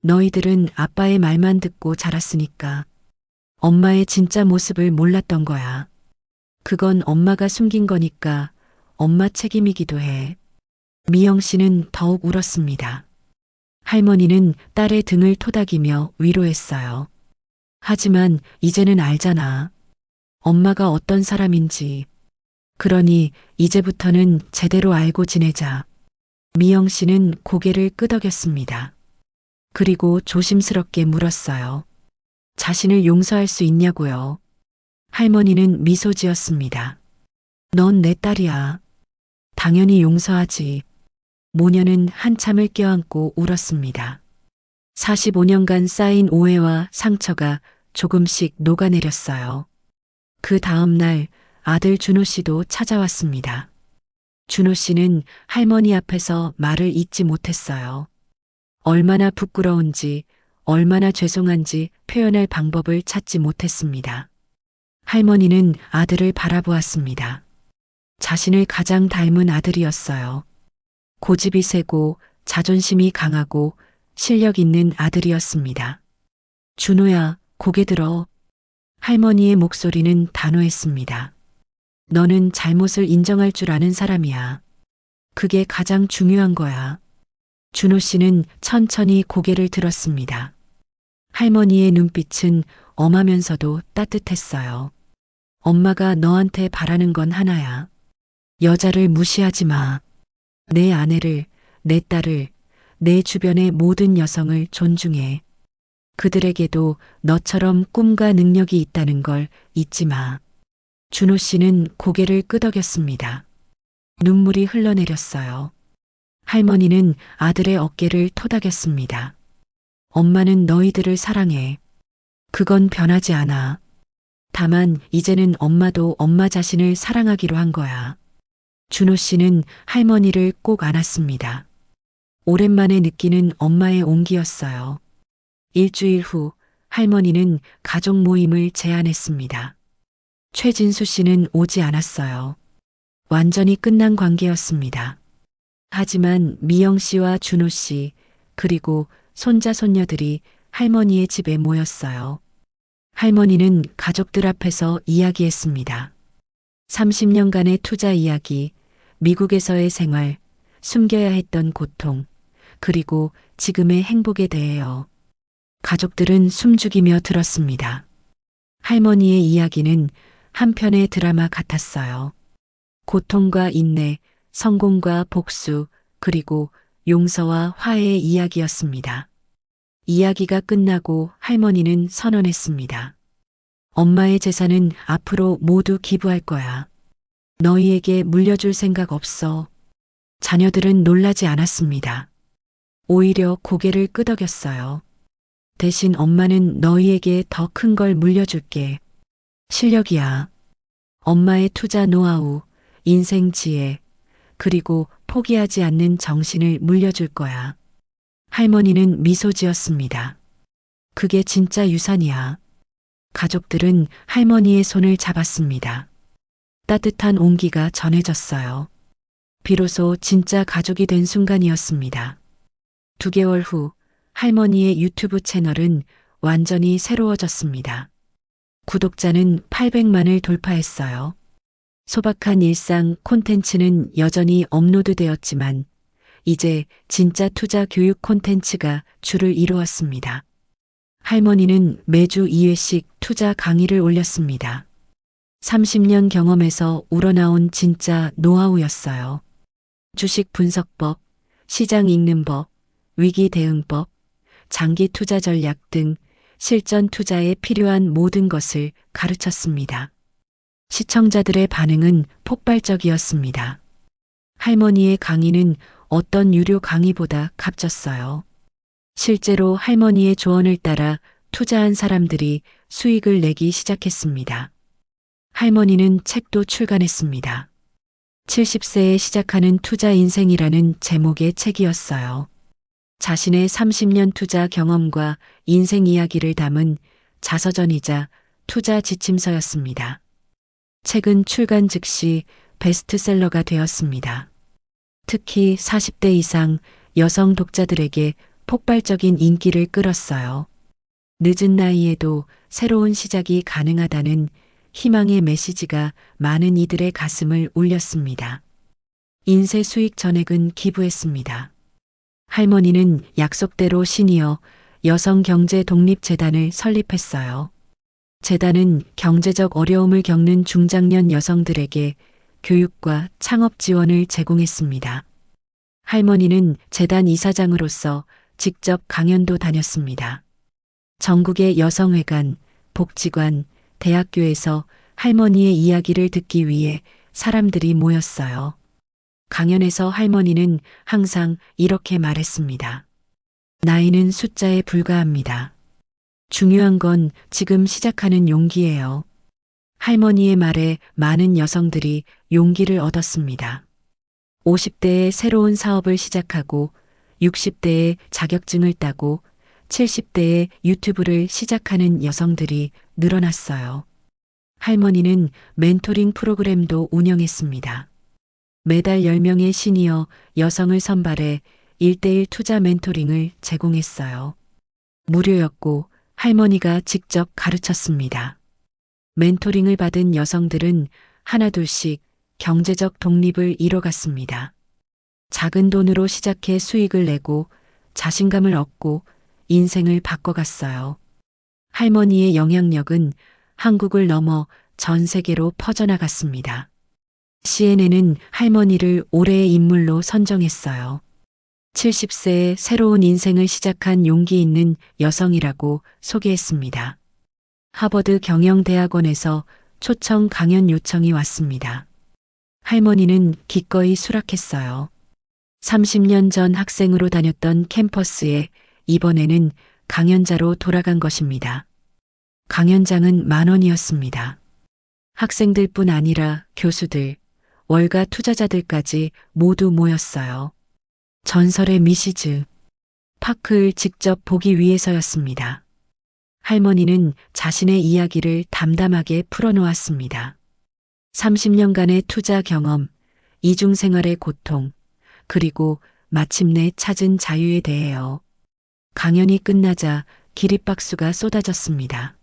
너희들은 아빠의 말만 듣고 자랐으니까 엄마의 진짜 모습을 몰랐던 거야. 그건 엄마가 숨긴 거니까 엄마 책임이기도 해. 미영 씨는 더욱 울었습니다. 할머니는 딸의 등을 토닥이며 위로했어요. 하지만 이제는 알잖아. 엄마가 어떤 사람인지. 그러니 이제부터는 제대로 알고 지내자. 미영 씨는 고개를 끄덕였습니다. 그리고 조심스럽게 물었어요. 자신을 용서할 수 있냐고요. 할머니는 미소 지었습니다. 넌 내 딸이야. 당연히 용서하지. 모녀는 한참을 껴안고 울었습니다. 45년간 쌓인 오해와 상처가 조금씩 녹아내렸어요. 그 다음 날 아들 준호 씨도 찾아왔습니다. 준호 씨는 할머니 앞에서 말을 잇지 못했어요. 얼마나 부끄러운지, 얼마나 죄송한지 표현할 방법을 찾지 못했습니다. 할머니는 아들을 바라보았습니다. 자신을 가장 닮은 아들이었어요. 고집이 세고 자존심이 강하고 실력 있는 아들이었습니다. 준호야, 고개 들어. 할머니의 목소리는 단호했습니다. 너는 잘못을 인정할 줄 아는 사람이야. 그게 가장 중요한 거야. 준호 씨는 천천히 고개를 들었습니다. 할머니의 눈빛은 엄하면서도 따뜻했어요. 엄마가 너한테 바라는 건 하나야. 여자를 무시하지 마. 내 아내를, 내 딸을, 내 주변의 모든 여성을 존중해. 그들에게도 너처럼 꿈과 능력이 있다는 걸 잊지 마. 준호 씨는 고개를 끄덕였습니다. 눈물이 흘러내렸어요. 할머니는 아들의 어깨를 토닥였습니다. 엄마는 너희들을 사랑해. 그건 변하지 않아. 다만 이제는 엄마도 엄마 자신을 사랑하기로 한 거야. 준호 씨는 할머니를 꼭 안았습니다. 오랜만에 느끼는 엄마의 온기였어요. 일주일 후 할머니는 가족 모임을 제안했습니다. 최진수 씨는 오지 않았어요. 완전히 끝난 관계였습니다. 하지만 미영 씨와 준호 씨, 그리고 손자 손녀들이 할머니의 집에 모였어요. 할머니는 가족들 앞에서 이야기했습니다. 30년간의 투자 이야기, 미국에서의 생활, 숨겨야 했던 고통, 그리고 지금의 행복에 대해요. 가족들은 숨죽이며 들었습니다. 할머니의 이야기는 한 편의 드라마 같았어요. 고통과 인내, 성공과 복수, 그리고 용서와 화해의 이야기였습니다. 이야기가 끝나고 할머니는 선언했습니다. 엄마의 재산은 앞으로 모두 기부할 거야. 너희에게 물려줄 생각 없어. 자녀들은 놀라지 않았습니다. 오히려 고개를 끄덕였어요. 대신 엄마는 너희에게 더 큰 걸 물려줄게. 실력이야. 엄마의 투자 노하우, 인생 지혜, 그리고 포기하지 않는 정신을 물려줄 거야. 할머니는 미소 지었습니다. 그게 진짜 유산이야. 가족들은 할머니의 손을 잡았습니다. 따뜻한 온기가 전해졌어요. 비로소 진짜 가족이 된 순간이었습니다. 2개월 후 할머니의 유튜브 채널은 완전히 새로워졌습니다. 구독자는 800만을 돌파했어요. 소박한 일상 콘텐츠는 여전히 업로드되었지만 이제 진짜 투자 교육 콘텐츠가 주를 이루었습니다. 할머니는 매주 2회씩 투자 강의를 올렸습니다. 30년 경험에서 우러나온 진짜 노하우였어요. 주식 분석법, 시장 읽는 법, 위기 대응법, 장기 투자 전략 등 실전 투자에 필요한 모든 것을 가르쳤습니다. 시청자들의 반응은 폭발적이었습니다. 할머니의 강의는 어떤 유료 강의보다 값졌어요. 실제로 할머니의 조언을 따라 투자한 사람들이 수익을 내기 시작했습니다. 할머니는 책도 출간했습니다. 70세에 시작하는 투자 인생이라는 제목의 책이었어요. 자신의 30년 투자 경험과 인생 이야기를 담은 자서전이자 투자 지침서였습니다. 책은 출간 즉시 베스트셀러가 되었습니다. 특히 40대 이상 여성 독자들에게 폭발적인 인기를 끌었어요. 늦은 나이에도 새로운 시작이 가능하다는 희망의 메시지가 많은 이들의 가슴을 울렸습니다. 인쇄 수익 전액은 기부했습니다. 할머니는 약속대로 시니어 여성경제독립재단을 설립했어요. 재단은 경제적 어려움을 겪는 중장년 여성들에게 교육과 창업 지원을 제공했습니다. 할머니는 재단 이사장으로서 직접 강연도 다녔습니다. 전국의 여성회관, 복지관, 대학교에서 할머니의 이야기를 듣기 위해 사람들이 모였어요. 강연에서 할머니는 항상 이렇게 말했습니다. 나이는 숫자에 불과합니다. 중요한 건 지금 시작하는 용기예요. 할머니의 말에 많은 여성들이 용기를 얻었습니다. 50대에 새로운 사업을 시작하고 60대에 자격증을 따고 70대에 유튜브를 시작하는 여성들이 늘어났어요. 할머니는 멘토링 프로그램도 운영했습니다. 매달 10명의 시니어 여성을 선발해 1:1 투자 멘토링을 제공했어요. 무료였고 할머니가 직접 가르쳤습니다. 멘토링을 받은 여성들은 하나둘씩 경제적 독립을 이뤄갔습니다. 작은 돈으로 시작해 수익을 내고 자신감을 얻고 인생을 바꿔갔어요. 할머니의 영향력은 한국을 넘어 전 세계로 퍼져나갔습니다. CNN은 할머니를 올해의 인물로 선정했어요. 70세에 새로운 인생을 시작한 용기 있는 여성이라고 소개했습니다. 하버드 경영대학원에서 초청 강연 요청이 왔습니다. 할머니는 기꺼이 수락했어요. 30년 전 학생으로 다녔던 캠퍼스에 이번에는 강연자로 돌아간 것입니다. 강연장은 10,000원이었습니다. 학생들뿐 아니라 교수들, 월가 투자자들까지 모두 모였어요. 전설의 미시즈 파크를 직접 보기 위해서였습니다. 할머니는 자신의 이야기를 담담하게 풀어놓았습니다. 30년간의 투자 경험, 이중생활의 고통, 그리고 마침내 찾은 자유에 대해요. 강연이 끝나자 기립박수가 쏟아졌습니다.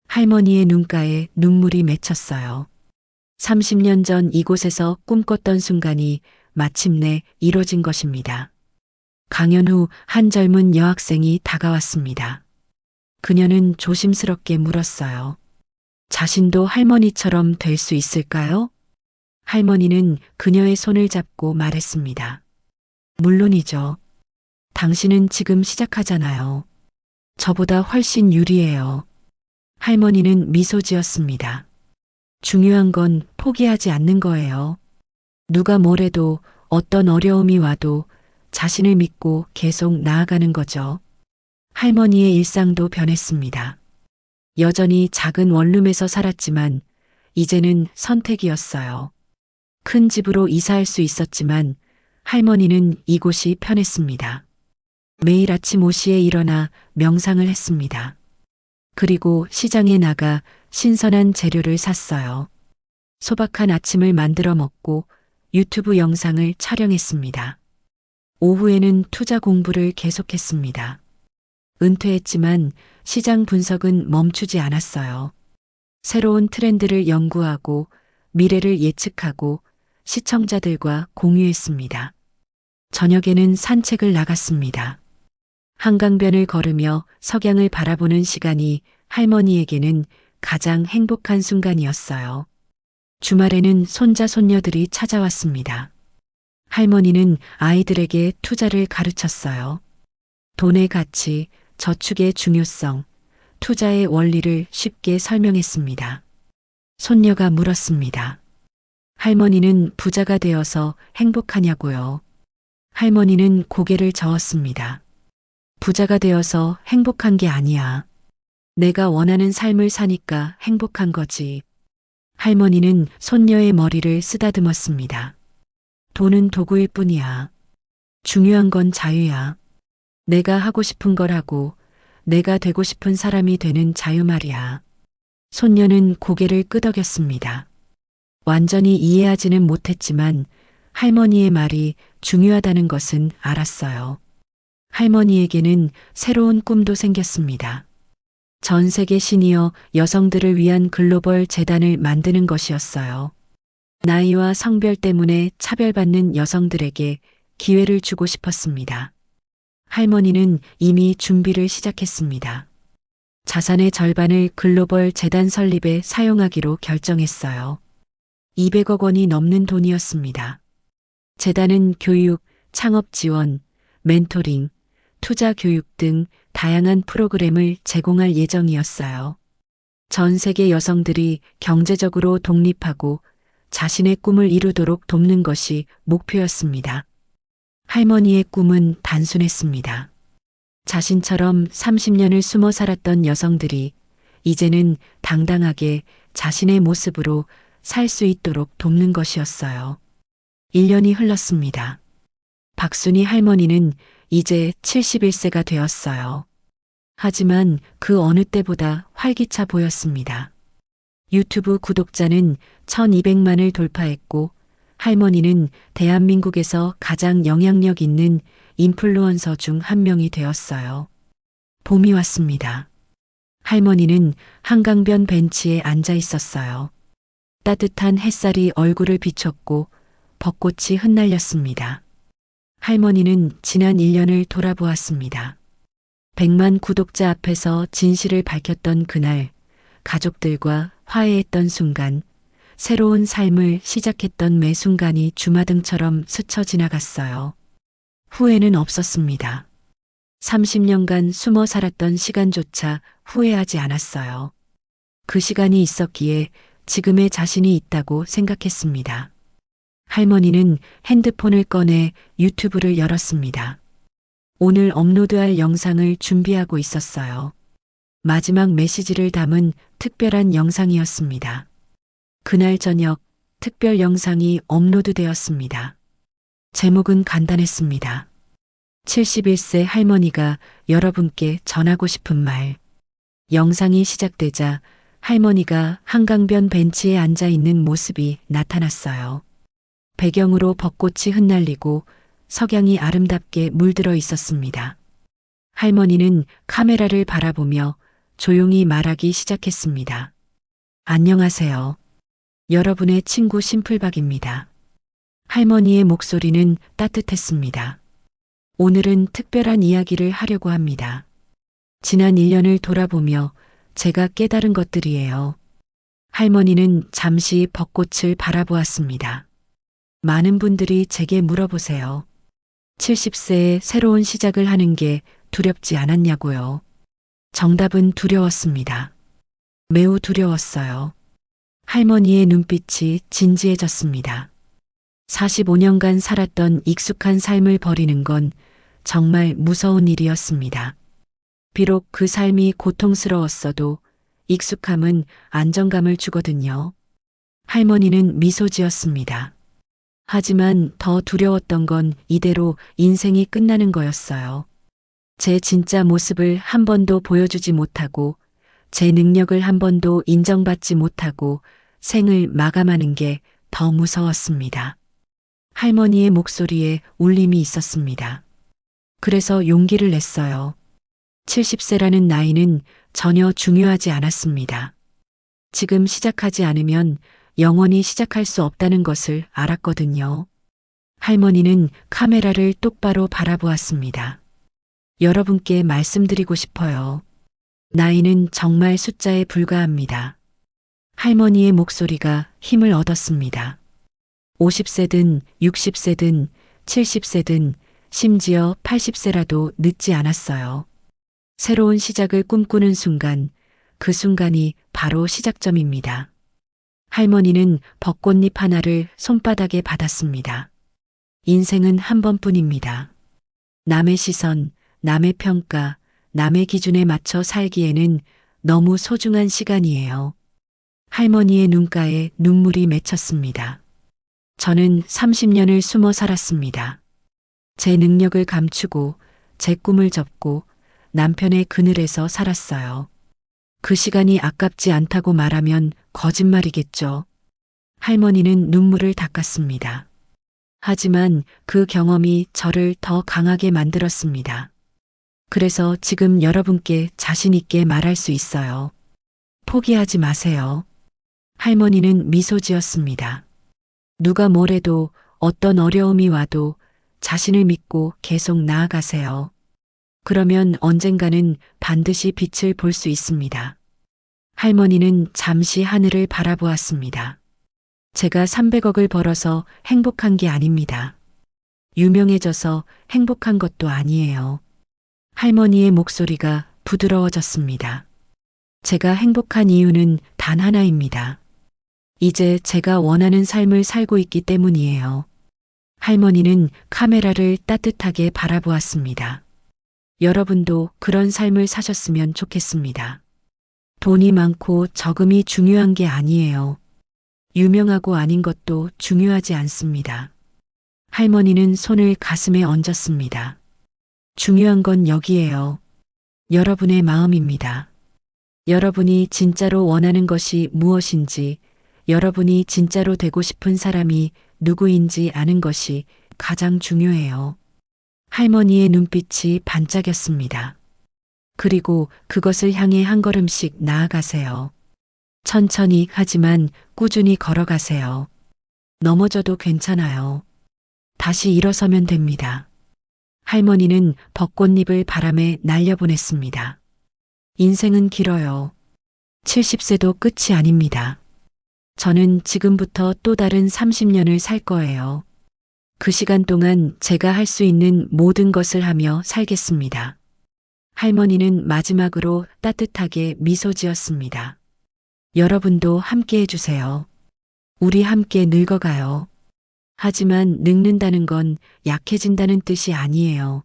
할머니의 눈가에 눈물이 맺혔어요. 30년 전 이곳에서 꿈꿨던 순간이 마침내 이뤄진 것입니다. 강연 후 한 젊은 여학생이 다가왔습니다. 그녀는 조심스럽게 물었어요. 자신도 할머니처럼 될 수 있을까요? 할머니는 그녀의 손을 잡고 말했습니다. 물론이죠. 당신은 지금 시작하잖아요. 저보다 훨씬 유리해요. 할머니는 미소 지었습니다. 중요한 건 포기하지 않는 거예요. 누가 뭐래도 어떤 어려움이 와도 자신을 믿고 계속 나아가는 거죠. 할머니의 일상도 변했습니다. 여전히 작은 원룸에서 살았지만 이제는 선택이었어요. 큰 집으로 이사할 수 있었지만 할머니는 이곳이 편했습니다. 매일 아침 5시에 일어나 명상을 했습니다. 그리고 시장에 나가 신선한 재료를 샀어요. 소박한 아침을 만들어 먹고 유튜브 영상을 촬영했습니다. 오후에는 투자 공부를 계속했습니다. 은퇴했지만 시장 분석은 멈추지 않았어요. 새로운 트렌드를 연구하고 미래를 예측하고 시청자들과 공유했습니다. 저녁에는 산책을 나갔습니다. 한강변을 걸으며 석양을 바라보는 시간이 할머니에게는 가장 행복한 순간이었어요. 주말에는 손자 손녀들이 찾아왔습니다. 할머니는 아이들에게 투자를 가르쳤어요. 돈의 가치, 저축의 중요성, 투자의 원리를 쉽게 설명했습니다. 손녀가 물었습니다. 할머니는 부자가 되어서 행복하냐고요. 할머니는 고개를 저었습니다. 부자가 되어서 행복한 게 아니야. 내가 원하는 삶을 사니까 행복한 거지. 할머니는 손녀의 머리를 쓰다듬었습니다. 돈은 도구일 뿐이야. 중요한 건 자유야. 내가 하고 싶은 걸 하고 내가 되고 싶은 사람이 되는 자유 말이야. 손녀는 고개를 끄덕였습니다. 완전히 이해하지는 못했지만 할머니의 말이 중요하다는 것은 알았어요. 할머니에게는 새로운 꿈도 생겼습니다. 전 세계 시니어 여성들을 위한 글로벌 재단을 만드는 것이었어요. 나이와 성별 때문에 차별받는 여성들에게 기회를 주고 싶었습니다. 할머니는 이미 준비를 시작했습니다. 자산의 절반을 글로벌 재단 설립에 사용하기로 결정했어요. 200억 원이 넘는 돈이었습니다. 재단은 교육, 창업 지원, 멘토링, 투자 교육 등 다양한 프로그램을 제공할 예정이었어요. 전 세계 여성들이 경제적으로 독립하고 자신의 꿈을 이루도록 돕는 것이 목표였습니다. 할머니의 꿈은 단순했습니다. 자신처럼 30년을 숨어 살았던 여성들이 이제는 당당하게 자신의 모습으로 살 수 있도록 돕는 것이었어요. 1년이 흘렀습니다. 박순희 할머니는 이제 71세가 되었어요. 하지만 그 어느 때보다 활기차 보였습니다. 유튜브 구독자는 1200만을 돌파했고 할머니는 대한민국에서 가장 영향력 있는 인플루언서 중 한 명이 되었어요. 봄이 왔습니다. 할머니는 한강변 벤치에 앉아 있었어요. 따뜻한 햇살이 얼굴을 비췄고 벚꽃이 흩날렸습니다. 할머니는 지난 1년을 돌아보았습니다. 100만 구독자 앞에서 진실을 밝혔던 그날, 가족들과 화해했던 순간, 새로운 삶을 시작했던 매 순간이 주마등처럼 스쳐 지나갔어요. 후회는 없었습니다. 30년간 숨어 살았던 시간조차 후회하지 않았어요. 그 시간이 있었기에 지금의 자신이 있다고 생각했습니다. 할머니는 핸드폰을 꺼내 유튜브를 열었습니다. 오늘 업로드할 영상을 준비하고 있었어요. 마지막 메시지를 담은 특별한 영상이었습니다. 그날 저녁 특별 영상이 업로드되었습니다. 제목은 간단했습니다. 71세 할머니가 여러분께 전하고 싶은 말. 영상이 시작되자 할머니가 한강변 벤치에 앉아 있는 모습이 나타났어요. 배경으로 벚꽃이 흩날리고 석양이 아름답게 물들어 있었습니다. 할머니는 카메라를 바라보며 조용히 말하기 시작했습니다. 안녕하세요. 여러분의 친구 심플박입니다. 할머니의 목소리는 따뜻했습니다. 오늘은 특별한 이야기를 하려고 합니다. 지난 1년을 돌아보며 제가 깨달은 것들이에요. 할머니는 잠시 벚꽃을 바라보았습니다. 많은 분들이 제게 물어보세요. 70세에 새로운 시작을 하는 게 두렵지 않았냐고요. 정답은 두려웠습니다. 매우 두려웠어요. 할머니의 눈빛이 진지해졌습니다. 45년간 살았던 익숙한 삶을 버리는 건 정말 무서운 일이었습니다. 비록 그 삶이 고통스러웠어도 익숙함은 안정감을 주거든요. 할머니는 미소 지었습니다. 하지만 더 두려웠던 건 이대로 인생이 끝나는 거였어요. 제 진짜 모습을 한 번도 보여주지 못하고 제 능력을 한 번도 인정받지 못하고 생을 마감하는 게 더 무서웠습니다. 할머니의 목소리에 울림이 있었습니다. 그래서 용기를 냈어요. 70세라는 나이는 전혀 중요하지 않았습니다. 지금 시작하지 않으면 영원히 시작할 수 없다는 것을 알았거든요. 할머니는 카메라를 똑바로 바라보았습니다. 여러분께 말씀드리고 싶어요. 나이는 정말 숫자에 불과합니다. 할머니의 목소리가 힘을 얻었습니다. 50세든 60세든 70세든 심지어 80세라도 늦지 않았어요. 새로운 시작을 꿈꾸는 순간, 그 순간이 바로 시작점입니다. 할머니는 벚꽃잎 하나를 손바닥에 받았습니다. 인생은 한 번뿐입니다. 남의 시선, 남의 평가, 남의 기준에 맞춰 살기에는 너무 소중한 시간이에요. 할머니의 눈가에 눈물이 맺혔습니다. 저는 30년을 숨어 살았습니다. 제 능력을 감추고 제 꿈을 접고 남편의 그늘에서 살았어요. 그 시간이 아깝지 않다고 말하면 거짓말이겠죠. 할머니는 눈물을 닦았습니다. 하지만 그 경험이 저를 더 강하게 만들었습니다. 그래서 지금 여러분께 자신 있게 말할 수 있어요. 포기하지 마세요. 할머니는 미소 지었습니다. 누가 뭐래도 어떤 어려움이 와도 자신을 믿고 계속 나아가세요. 그러면 언젠가는 반드시 빛을 볼 수 있습니다. 할머니는 잠시 하늘을 바라보았습니다. 제가 300억을 벌어서 행복한 게 아닙니다. 유명해져서 행복한 것도 아니에요. 할머니의 목소리가 부드러워졌습니다. 제가 행복한 이유는 단 하나입니다. 이제 제가 원하는 삶을 살고 있기 때문이에요. 할머니는 카메라를 따뜻하게 바라보았습니다. 여러분도 그런 삶을 사셨으면 좋겠습니다. 돈이 많고 적음이 중요한 게 아니에요. 유명하고 아닌 것도 중요하지 않습니다. 할머니는 손을 가슴에 얹었습니다. 중요한 건 여기에요. 여러분의 마음입니다. 여러분이 진짜로 원하는 것이 무엇인지, 여러분이 진짜로 되고 싶은 사람이 누구인지 아는 것이 가장 중요해요. 할머니의 눈빛이 반짝였습니다. 그리고 그것을 향해 한 걸음씩 나아가세요. 천천히 하지만 꾸준히 걸어가세요. 넘어져도 괜찮아요. 다시 일어서면 됩니다. 할머니는 벚꽃잎을 바람에 날려보냈습니다. 인생은 길어요. 70세도 끝이 아닙니다. 저는 지금부터 또 다른 30년을 살 거예요. 그 시간 동안 제가 할 수 있는 모든 것을 하며 살겠습니다. 할머니는 마지막으로 따뜻하게 미소 지었습니다. 여러분도 함께 해주세요. 우리 함께 늙어가요. 하지만 늙는다는 건 약해진다는 뜻이 아니에요.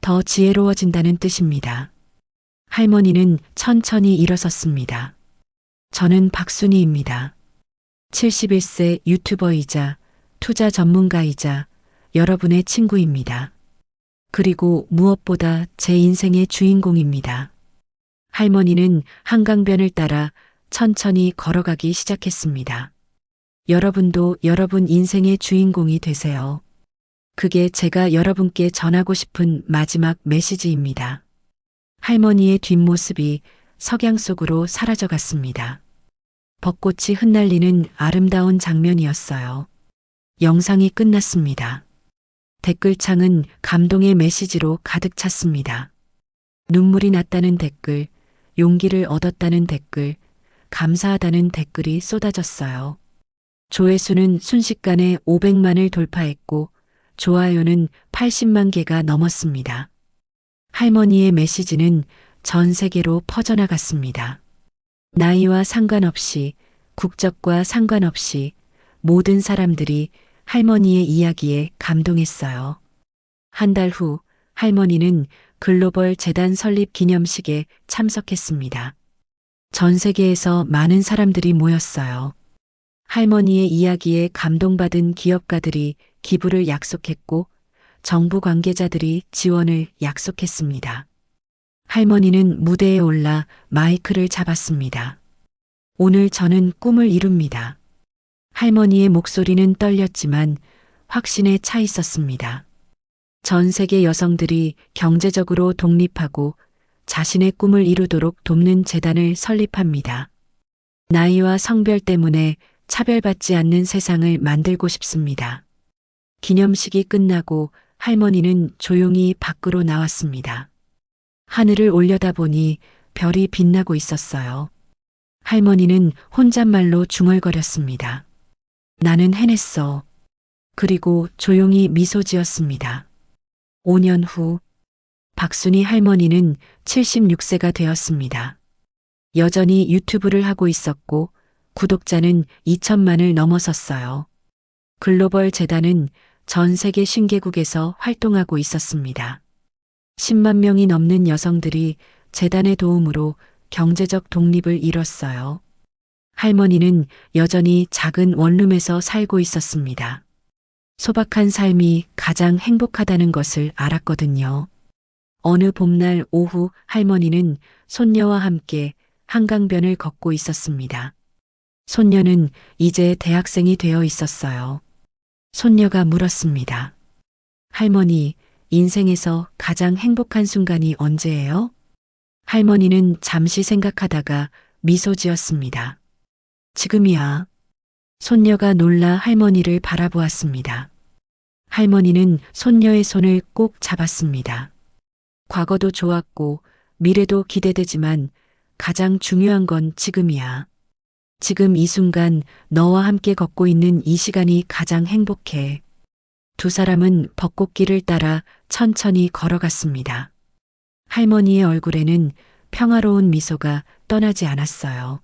더 지혜로워진다는 뜻입니다. 할머니는 천천히 일어섰습니다. 저는 박순희입니다. 71세 유튜버이자 투자 전문가이자 여러분의 친구입니다. 그리고 무엇보다 제 인생의 주인공입니다. 할머니는 한강변을 따라 천천히 걸어가기 시작했습니다. 여러분도 여러분 인생의 주인공이 되세요. 그게 제가 여러분께 전하고 싶은 마지막 메시지입니다. 할머니의 뒷모습이 석양 속으로 사라져갔습니다. 벚꽃이 흩날리는 아름다운 장면이었어요. 영상이 끝났습니다. 댓글창은 감동의 메시지로 가득 찼습니다. 눈물이 났다는 댓글, 용기를 얻었다는 댓글, 감사하다는 댓글이 쏟아졌어요. 조회수는 순식간에 500만을 돌파했고 좋아요는 80만 개가 넘었습니다. 할머니의 메시지는 전 세계로 퍼져나갔습니다. 나이와 상관없이, 국적과 상관없이 모든 사람들이 할머니의 이야기에 감동했어요. 한 달 후 할머니는 글로벌 재단 설립 기념식에 참석했습니다. 전 세계에서 많은 사람들이 모였어요. 할머니의 이야기에 감동받은 기업가들이 기부를 약속했고 정부 관계자들이 지원을 약속했습니다. 할머니는 무대에 올라 마이크를 잡았습니다. 오늘 저는 꿈을 이룹니다. 할머니의 목소리는 떨렸지만 확신에 차 있었습니다. 전 세계 여성들이 경제적으로 독립하고 자신의 꿈을 이루도록 돕는 재단을 설립합니다. 나이와 성별 때문에 차별받지 않는 세상을 만들고 싶습니다. 기념식이 끝나고 할머니는 조용히 밖으로 나왔습니다. 하늘을 올려다보니 별이 빛나고 있었어요. 할머니는 혼잣말로 중얼거렸습니다. 나는 해냈어. 그리고 조용히 미소 지었습니다. 5년 후 박순희 할머니는 76세가 되었습니다. 여전히 유튜브를 하고 있었고 구독자는 2천만을 넘어섰어요. 글로벌 재단은 전 세계 50개국에서 활동하고 있었습니다. 10만 명이 넘는 여성들이 재단의 도움으로 경제적 독립을 이뤘어요. 할머니는 여전히 작은 원룸에서 살고 있었습니다. 소박한 삶이 가장 행복하다는 것을 알았거든요. 어느 봄날 오후 할머니는 손녀와 함께 한강변을 걷고 있었습니다. 손녀는 이제 대학생이 되어 있었어요. 손녀가 물었습니다. 할머니, 인생에서 가장 행복한 순간이 언제예요? 할머니는 잠시 생각하다가 미소 지었습니다. 지금이야. 손녀가 놀라 할머니를 바라보았습니다. 할머니는 손녀의 손을 꼭 잡았습니다. 과거도 좋았고 미래도 기대되지만 가장 중요한 건 지금이야. 지금 이 순간 너와 함께 걷고 있는 이 시간이 가장 행복해. 두 사람은 벚꽃길을 따라 천천히 걸어갔습니다. 할머니의 얼굴에는 평화로운 미소가 떠나지 않았어요.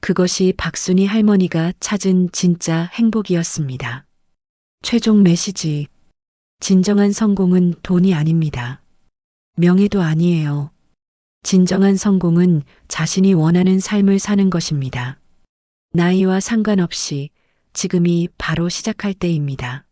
그것이 박순이 할머니가 찾은 진짜 행복이었습니다. 최종 메시지. 진정한 성공은 돈이 아닙니다. 명예도 아니에요. 진정한 성공은 자신이 원하는 삶을 사는 것입니다. 나이와 상관없이 지금이 바로 시작할 때입니다.